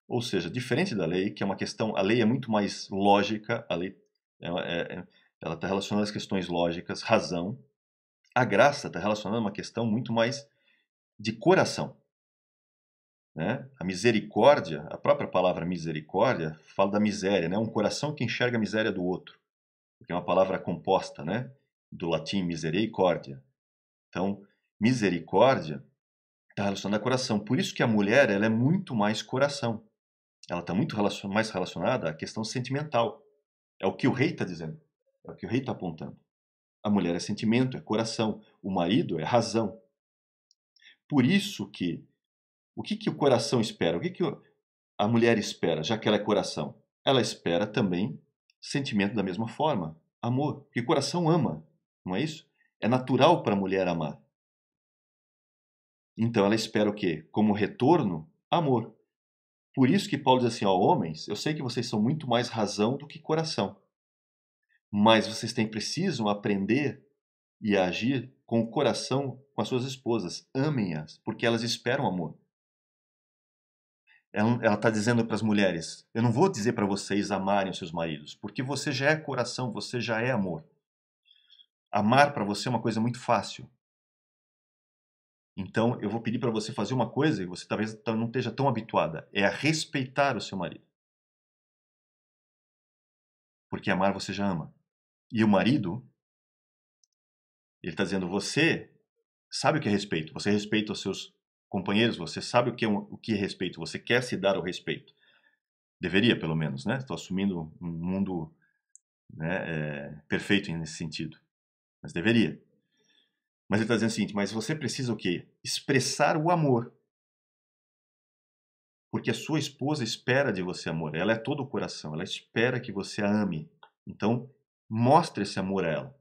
S1: Ou seja, diferente da lei, que é uma questão, a lei é muito mais lógica, a lei ela está relacionada às questões lógicas, razão. A graça está relacionada a uma questão muito mais de coração. A misericórdia, a própria palavra misericórdia, fala da miséria, um coração que enxerga a miséria do outro. Porque é uma palavra composta, do latim misericordia. Então, misericórdia está relacionada ao coração. Por isso que a mulher ela é muito mais coração. Ela está muito mais relacionada à questão sentimental. É o que o rei está dizendo. É o que o rei está apontando. A mulher é sentimento, é coração. O marido é razão. Por isso que o que o coração espera? O que a mulher espera, já que ela é coração? Ela espera também sentimento da mesma forma. Amor. Porque o coração ama, não é isso? É natural para a mulher amar. Então ela espera o quê? Como retorno, amor. Por isso que Paulo diz assim, homens, eu sei que vocês são muito mais razão do que coração. Mas vocês precisam aprender e agir com o coração com as suas esposas. Amem-as, porque elas esperam amor. Ela está dizendo para as mulheres, eu não vou dizer para vocês amarem os seus maridos, porque você já é coração, você já é amor. Amar para você é uma coisa muito fácil. Então, eu vou pedir para você fazer uma coisa e você talvez não esteja tão habituada, é a respeitar o seu marido. Porque amar você já ama. E o marido, ele está dizendo, você sabe o que é respeito, você respeita os seus companheiros, você sabe o que é respeito, você quer se dar o respeito. Deveria, pelo menos, né? Estou assumindo um mundo, né, perfeito nesse sentido. Mas deveria. Mas ele está dizendo o seguinte, mas você precisa o quê? Expressar o amor. Porque a sua esposa espera de você amor. Ela é todo o coração. Ela espera que você a ame. Então, mostre esse amor a ela.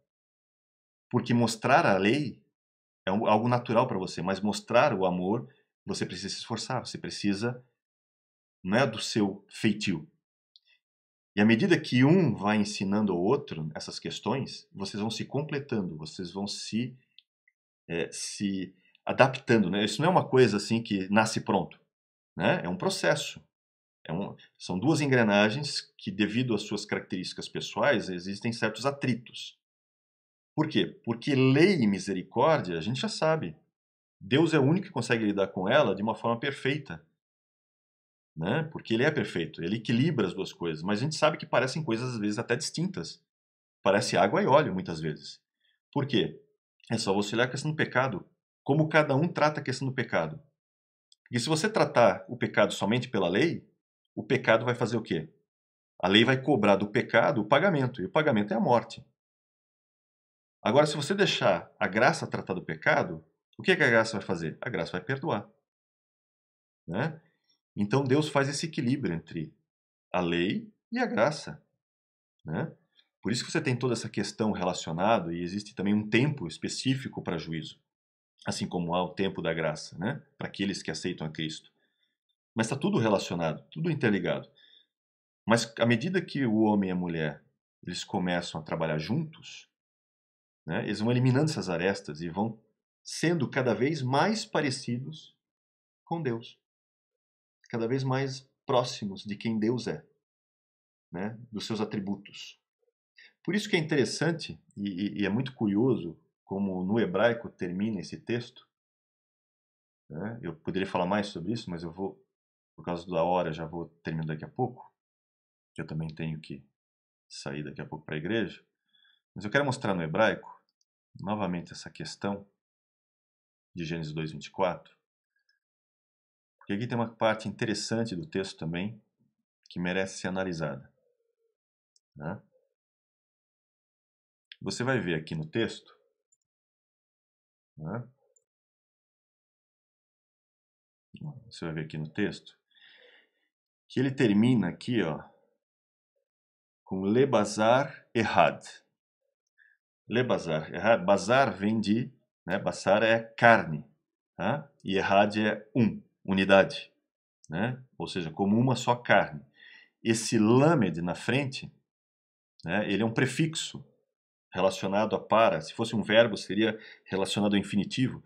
S1: Porque mostrar a lei é algo natural para você. Mas mostrar o amor, você precisa se esforçar. Você precisa, não é do seu feitio. E à medida que um vai ensinando ao outro essas questões, vocês vão se completando. Vocês vão se adaptando, né? Isso não é uma coisa assim que nasce pronto, né? É um processo. São duas engrenagens que, devido às suas características pessoais, existem certos atritos. Por quê? Porque lei e misericórdia, a gente já sabe. Deus é o único que consegue lidar com ela de uma forma perfeita, né? Porque ele é perfeito, ele equilibra as duas coisas, mas a gente sabe que parecem coisas às vezes até distintas. Parece água e óleo muitas vezes. Por quê? É só você olhar a questão do pecado, como cada um trata a questão do pecado. Porque se você tratar o pecado somente pela lei, o pecado vai fazer o quê? A lei vai cobrar do pecado o pagamento, e o pagamento é a morte. Agora, se você deixar a graça tratar do pecado, o que a graça vai fazer? A graça vai perdoar, né? Então Deus faz esse equilíbrio entre a lei e a graça, né? Por isso que você tem toda essa questão relacionada, e existe também um tempo específico para juízo, assim como há o tempo da graça, né? Para aqueles que aceitam a Cristo. Mas está tudo relacionado, tudo interligado. Mas à medida que o homem e a mulher eles começam a trabalhar juntos, né, eles vão eliminando essas arestas e vão sendo cada vez mais parecidos com Deus, cada vez mais próximos de quem Deus é, né, dos seus atributos. Por isso que é interessante e é muito curioso como no hebraico termina esse texto. Né? Eu poderia falar mais sobre isso, mas eu vou, por causa da hora, já vou terminar daqui a pouco, que eu também tenho que sair daqui a pouco para a igreja. Mas eu quero mostrar no hebraico, novamente, essa questão de Gênesis 2:24, porque aqui tem uma parte interessante do texto também que merece ser analisada. Né? Você vai ver aqui no texto, né? Você vai ver aqui no texto que ele termina aqui, ó, com lebazar errad. Lebazar errad, bazar vem de, né? Bazar é carne, tá? E errad é unidade, né? Ou seja, como uma só carne. Esse lamed na frente, né? Ele é um prefixo relacionado a para. Se fosse um verbo, seria relacionado ao infinitivo,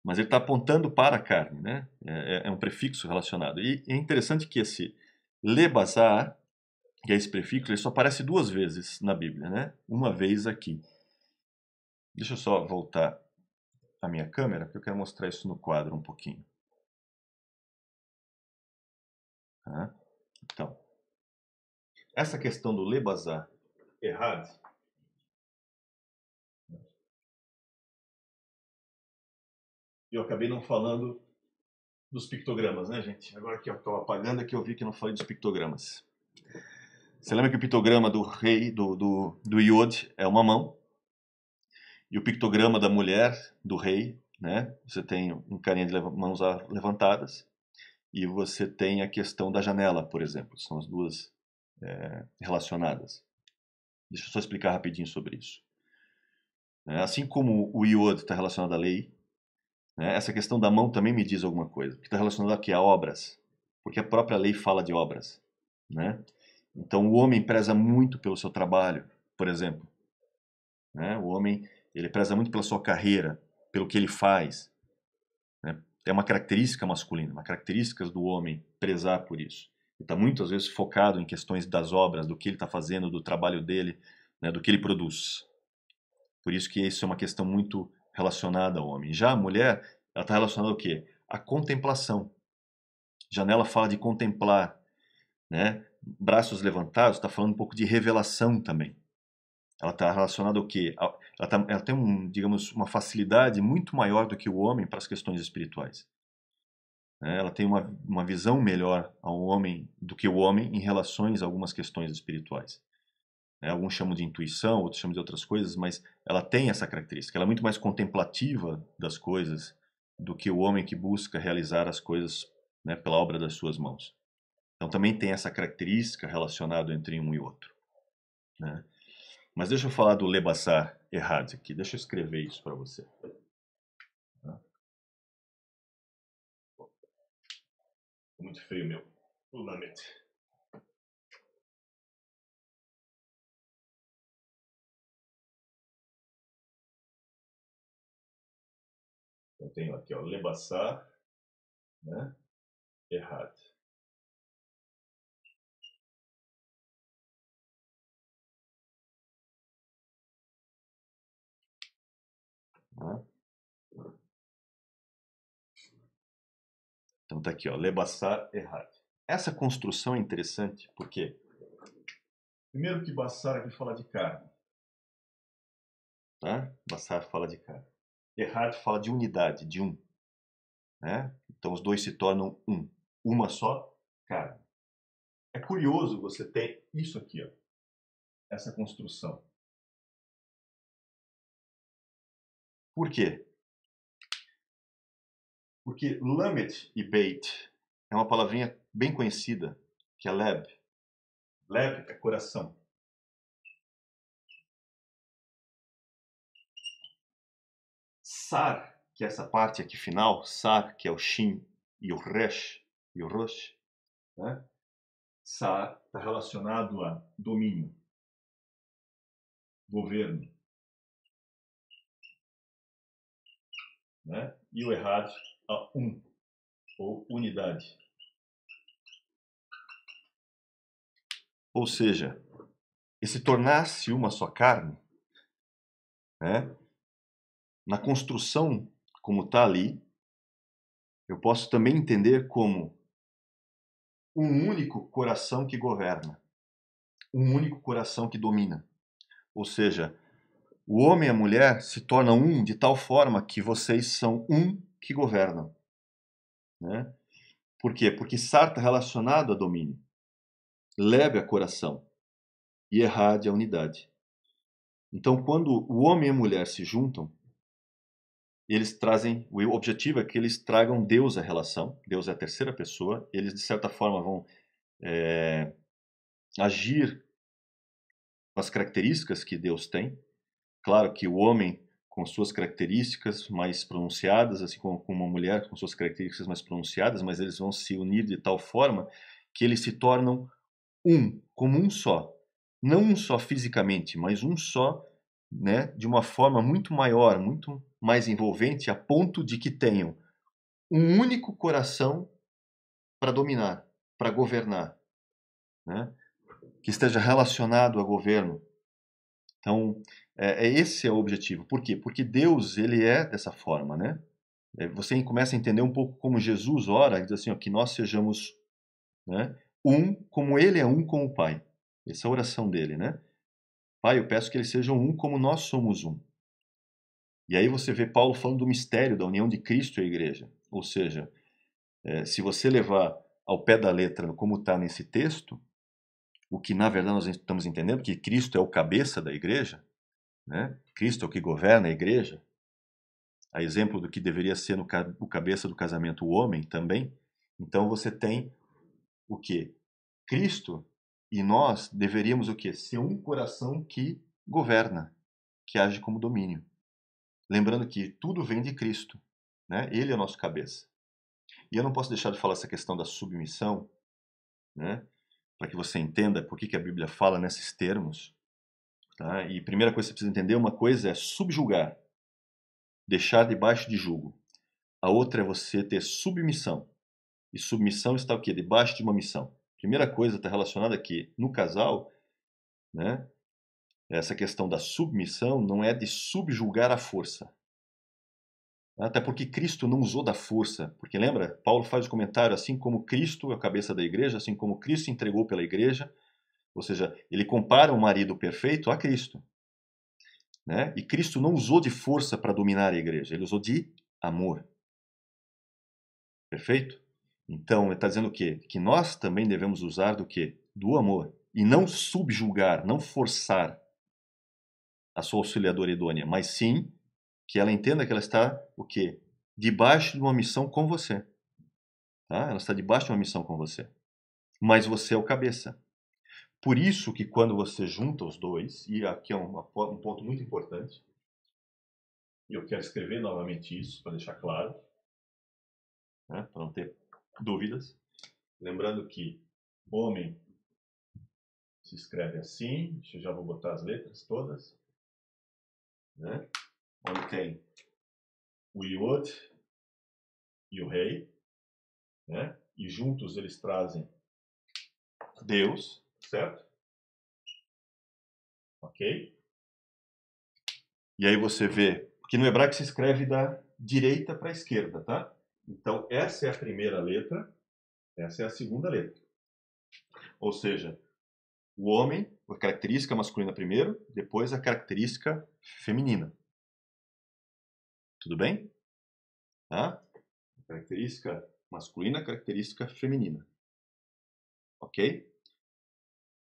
S1: mas ele está apontando para a carne, né? É um prefixo relacionado. E é interessante que esse lebazar, que é esse prefixo, ele só aparece duas vezes na Bíblia, né? Uma vez aqui. Deixa eu só voltar a minha câmera, porque eu quero mostrar isso no quadro um pouquinho. Tá? Então, essa questão do lebazar errado, eu acabei não falando dos pictogramas, né, gente? Agora que eu estou apagando é que eu vi que não falei dos pictogramas. Você lembra que o pictograma do rei, do Yod, é uma mão? E o pictograma da mulher, do rei, né? Você tem um carinha de mãos levantadas. E você tem a questão da janela, por exemplo. São as duas relacionadas. Deixa eu só explicar rapidinho sobre isso. Assim como o Yod está relacionado à lei, né, essa questão da mão também me diz alguma coisa, que está relacionado aqui a obras, porque a própria lei fala de obras. Né? Então o homem preza muito pelo seu trabalho, por exemplo. Né? O homem ele preza muito pela sua carreira, pelo que ele faz. Né? É uma característica masculina, uma característica do homem prezar por isso. Ele está muitas vezes focado em questões das obras, do que ele está fazendo, do trabalho dele, né, do que ele produz. Por isso que isso é uma questão muito relacionada ao homem. Já a mulher, ela está relacionada ao quê? A contemplação. Janela fala de contemplar, né? Braços levantados está falando um pouco de revelação também. Ela está relacionada ao quê? Ela tem, digamos, uma facilidade muito maior do que o homem para as questões espirituais. Ela tem uma visão melhor ao homem do que o homem em relações a algumas questões espirituais. Alguns chamam de intuição, outros chamam de outras coisas, mas ela tem essa característica. Ela é muito mais contemplativa das coisas do que o homem que busca realizar as coisas, né, pela obra das suas mãos. Então também tem essa característica relacionada entre um e outro, né? Mas deixa eu falar do Lebassar Erhard aqui. Deixa eu escrever isso para você. Muito feio, meu. Lamento. Eu tenho aqui, ó, Lebassar, né? Erhard. Né? Então tá aqui, ó, Lebassar Erhard. Essa construção é interessante porque, primeiro que Bassar aqui fala de carne, tá? Bassar fala de carne. Erhard fala de unidade, de um, né? Então os dois se tornam um, uma só carne. É curioso você ter isso aqui, ó, essa construção. Por quê? Porque Lamet e Beit é uma palavrinha bem conhecida, que é Leb. Leb é coração. Sar, que é essa parte aqui final, Sar, que é o Shin e o Resh, e o Rosh, né? Sar está relacionado a domínio, governo, né? E o Erhad a ou unidade. Ou seja, esse tornar-se uma só carne, né? Na construção como está ali, eu posso também entender como um único coração que governa, um único coração que domina. Ou seja, o homem e a mulher se tornam um de tal forma que vocês são um que governam, né? Por quê? Porque Sar está relacionado a domínio, Lebe a coração e Erhad a unidade. Então, quando o homem e a mulher se juntam, eles trazem, o objetivo é que eles tragam Deus à relação, Deus é a terceira pessoa, eles de certa forma vão agir com as características que Deus tem. Claro que o homem com suas características mais pronunciadas, assim como uma mulher com suas características mais pronunciadas, mas eles vão se unir de tal forma que eles se tornam um, como um só. Não um só fisicamente, mas um só, né, de uma forma muito maior, muito mais envolvente, a ponto de que tenham um único coração para dominar, para governar, né? Que esteja relacionado a governo. Então, esse é o objetivo. Por quê? Porque Deus, ele é dessa forma, né? Você começa a entender um pouco como Jesus ora, diz assim, ó, que nós sejamos, né, um, como ele é um com o Pai. Essa é a oração dele, né? Pai, eu peço que eles sejam um como nós somos um. E aí você vê Paulo falando do mistério da união de Cristo e a igreja. Ou seja, se você levar ao pé da letra como está nesse texto, o que na verdade nós estamos entendendo, que Cristo é o cabeça da igreja, né? Cristo é o que governa a igreja, a exemplo do que deveria ser o cabeça do casamento o homem também. Então você tem o que? Cristo e nós deveríamos o que? Ser um coração que governa, que age como domínio. Lembrando que tudo vem de Cristo, né? Ele é o nosso cabeça. E eu não posso deixar de falar essa questão da submissão, né? Para que você entenda por que a Bíblia fala nesses termos. Tá? E a primeira coisa que você precisa entender, uma coisa é subjugar, deixar debaixo de jugo. A outra é você ter submissão. E submissão está o quê? Debaixo de uma missão. Primeira coisa está relacionada aqui no casal, né? Essa questão da submissão não é de subjugar a força. Até porque Cristo não usou da força. Porque lembra? Paulo faz o comentário, assim como Cristo é a cabeça da igreja, assim como Cristo entregou pela igreja. Ou seja, ele compara o marido perfeito a Cristo. Né? E Cristo não usou de força para dominar a igreja, ele usou de amor. Perfeito? Então, ele está dizendo o quê? Que nós também devemos usar do quê? Do amor. E não subjugar, não forçar a sua auxiliadora idônea, mas sim que ela entenda que ela está, o quê? Debaixo de uma missão com você. Tá? Ela está debaixo de uma missão com você. Mas você é o cabeça. Por isso que quando você junta os dois, e aqui é um ponto muito importante, e eu quero escrever novamente isso para deixar claro, né, para não ter dúvidas. Lembrando que homem se escreve assim, eu já vou botar as letras todas, né? Onde tem o Yod e o Rei, né? E juntos eles trazem Deus, certo? Ok? E aí você vê, porque no hebraico se escreve da direita para a esquerda, tá? Então essa é a primeira letra, essa é a segunda letra. Ou seja, o homem, a característica masculina primeiro, depois a característica feminina. Tudo bem? Tá? Característica masculina, característica feminina. Ok?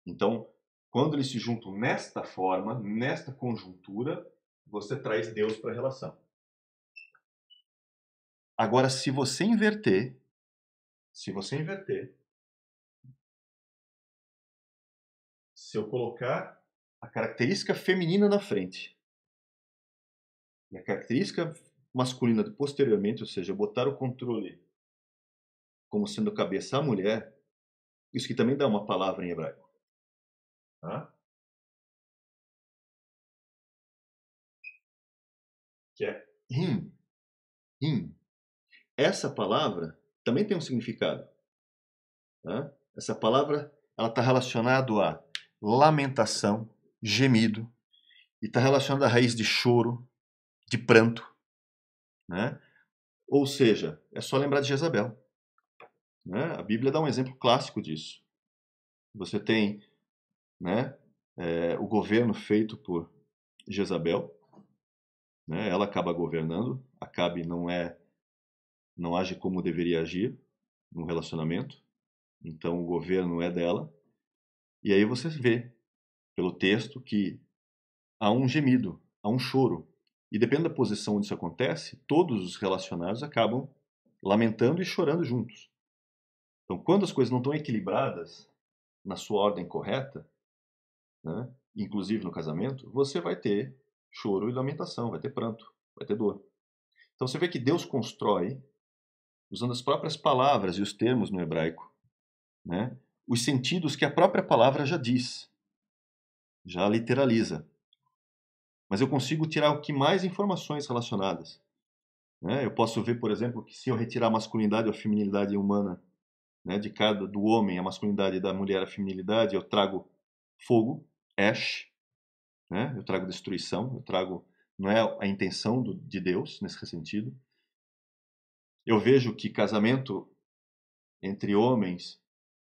S1: Então, quando eles se juntam nesta forma, nesta conjuntura, você traz Deus para a relação. Agora, se você inverter, se eu colocar a característica feminina na frente e a característica masculina posteriormente, ou seja, botar o controle como sendo cabeça a mulher, isso que também dá uma palavra em hebraico. Tá? Que é him. Him. Essa palavra também tem um significado. Tá? Essa palavra ela está relacionada a lamentação, gemido, e está relacionada à raiz de choro, de pranto. Né? Ou seja, é só lembrar de Jezabel. Né? A Bíblia dá um exemplo clássico disso. Você tem, né, o governo feito por Jezabel, né? Ela acaba governando, Acabe não age como deveria agir num relacionamento, então o governo é dela. E aí você vê pelo texto que há um gemido, há um choro. E dependendo da posição onde isso acontece, todos os relacionados acabam lamentando e chorando juntos. Então, quando as coisas não estão equilibradas na sua ordem correta, né, inclusive no casamento, você vai ter choro e lamentação, vai ter pranto, vai ter dor. Então você vê que Deus constrói, usando as próprias palavras e os termos no hebraico, né, os sentidos que a própria palavra já diz, já literaliza. Mas eu consigo tirar o que mais informações relacionadas. Né? Eu posso ver, por exemplo, que se eu retirar a masculinidade ou a feminilidade humana, né, do homem, a masculinidade, e da mulher, a feminilidade, eu trago fogo, ash, né? Eu trago destruição, não é a intenção de Deus nesse sentido. Eu vejo que casamento entre homens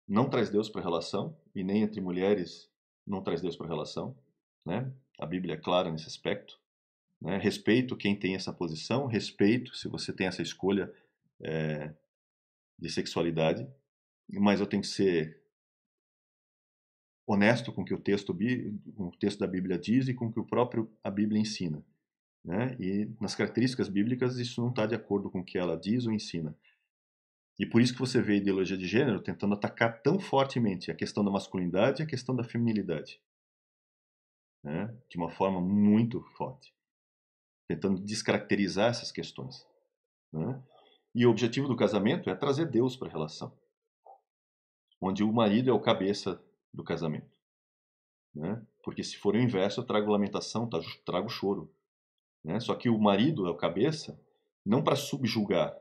S1: não traz Deus para a relação, e nem entre mulheres não traz Deus para a relação. Né? A Bíblia é clara nesse aspecto. Né? Respeito quem tem essa posição, respeito se você tem essa escolha de sexualidade, mas eu tenho que ser honesto com o que com o texto da Bíblia diz e com o que a Bíblia ensina. Né? E nas características bíblicas isso não está de acordo com o que ela diz ou ensina. E por isso que você vê a ideologia de gênero tentando atacar tão fortemente a questão da masculinidade e a questão da feminilidade. Né? De uma forma muito forte. Tentando descaracterizar essas questões. Né? E o objetivo do casamento é trazer Deus para a relação. Onde o marido é o cabeça do casamento. Né? Porque se for o inverso, eu trago lamentação, trago choro. Né? Só que o marido é o cabeça, não para subjugar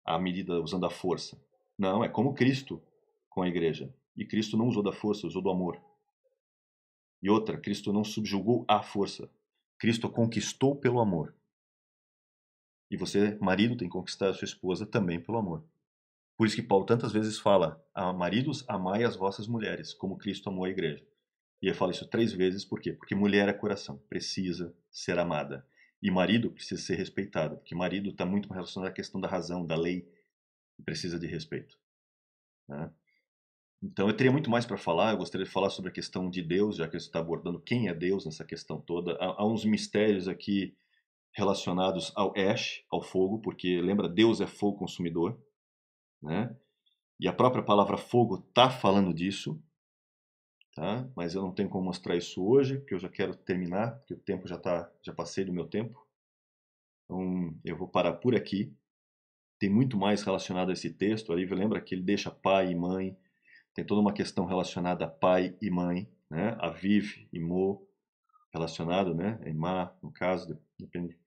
S1: a medida usando a força. Não, é como Cristo com a igreja. E Cristo não usou da força, usou do amor. E outra, Cristo não subjugou a força. Cristo conquistou pelo amor. E você, marido, tem que conquistar a sua esposa também pelo amor. Por isso que Paulo tantas vezes fala: maridos, amai as vossas mulheres, como Cristo amou a igreja. E ele fala isso 3 vezes, por quê? Porque mulher é coração, precisa ser amada. E marido precisa ser respeitado, porque marido está muito relacionado à questão da razão, da lei, e precisa de respeito. Né? Então eu teria muito mais para falar, eu gostaria de falar sobre a questão de Deus, já que você está abordando quem é Deus nessa questão toda. Há uns mistérios aqui relacionados ao ash, ao fogo, porque lembra, Deus é fogo consumidor, né? E a própria palavra fogo está falando disso, tá? Mas eu não tenho como mostrar isso hoje, porque eu já quero terminar, porque o tempo já passei do meu tempo. Então eu vou parar por aqui. Tem muito mais relacionado a esse texto. Ali lembra que ele deixa pai e mãe. Tem toda uma questão relacionada a pai e mãe, né? Aviv e Mo relacionado, né? Emá, no caso, depende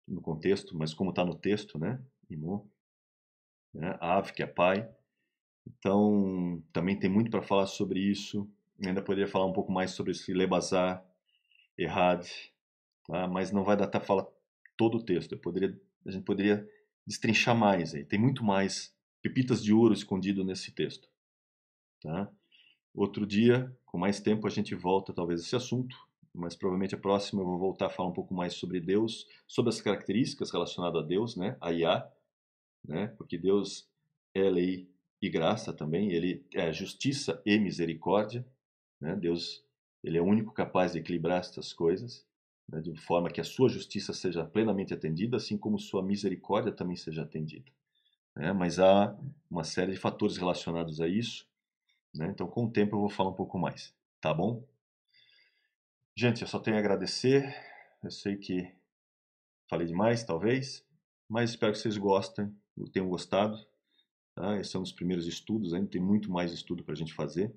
S1: do contexto, mas como está no texto, né? Imo, né? Av, que é pai. Então, também tem muito para falar sobre isso. Eu ainda poderia falar um pouco mais sobre esse Lebazar, Errad, tá? Mas não vai dar para falar todo o texto. A gente poderia destrinchar mais aí. Tem muito mais pepitas de ouro escondido nesse texto, tá? Outro dia, com mais tempo, a gente volta talvez a esse assunto, mas provavelmente a próxima eu vou voltar a falar um pouco mais sobre Deus, sobre as características relacionadas a Deus, né? A Yah, né? Porque Deus é lei e graça também, ele é justiça e misericórdia, né? Deus, ele é o único capaz de equilibrar estas coisas, né? De forma que a sua justiça seja plenamente atendida, assim como sua misericórdia também seja atendida, né? Mas há uma série de fatores relacionados a isso, né? Então, com o tempo eu vou falar um pouco mais, tá bom? Gente, eu só tenho a agradecer. Eu sei que falei demais, talvez, mas espero que vocês gostem, tenham gostado. Tá? Esses são os primeiros estudos, ainda tem muito mais estudo para a gente fazer,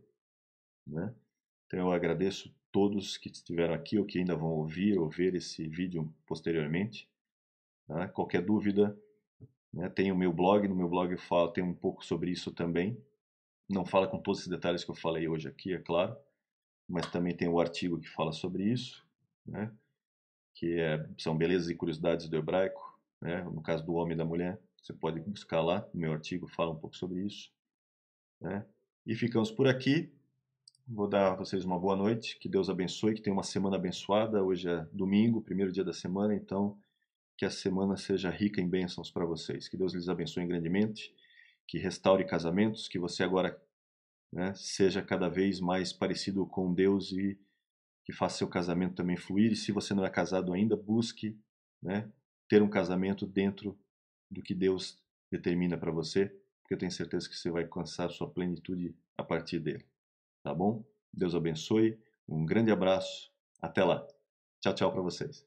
S1: né? Então eu agradeço todos que estiveram aqui ou que ainda vão ouvir ou ver esse vídeo posteriormente. Tá? Qualquer dúvida, né, tem o meu blog, no meu blog eu falo, tem um pouco sobre isso também. Não fala com todos esses detalhes que eu falei hoje aqui, é claro, mas também tem o artigo que fala sobre isso, né? São belezas e curiosidades do hebraico, né? No caso do homem e da mulher, você pode buscar lá, no meu artigo fala um pouco sobre isso, né? E ficamos por aqui. Vou dar a vocês uma boa noite, que Deus abençoe, que tenha uma semana abençoada. Hoje é domingo, primeiro dia da semana, então que a semana seja rica em bênçãos para vocês. Que Deus lhes abençoe grandemente, que restaure casamentos, que você agora, né, seja cada vez mais parecido com Deus e que faça seu casamento também fluir. E se você não é casado ainda, busque, né, ter um casamento dentro do que Deus determina para você, porque eu tenho certeza que você vai alcançar a sua plenitude a partir dele. Tá bom? Deus abençoe. Um grande abraço. Até lá. Tchau, tchau para vocês.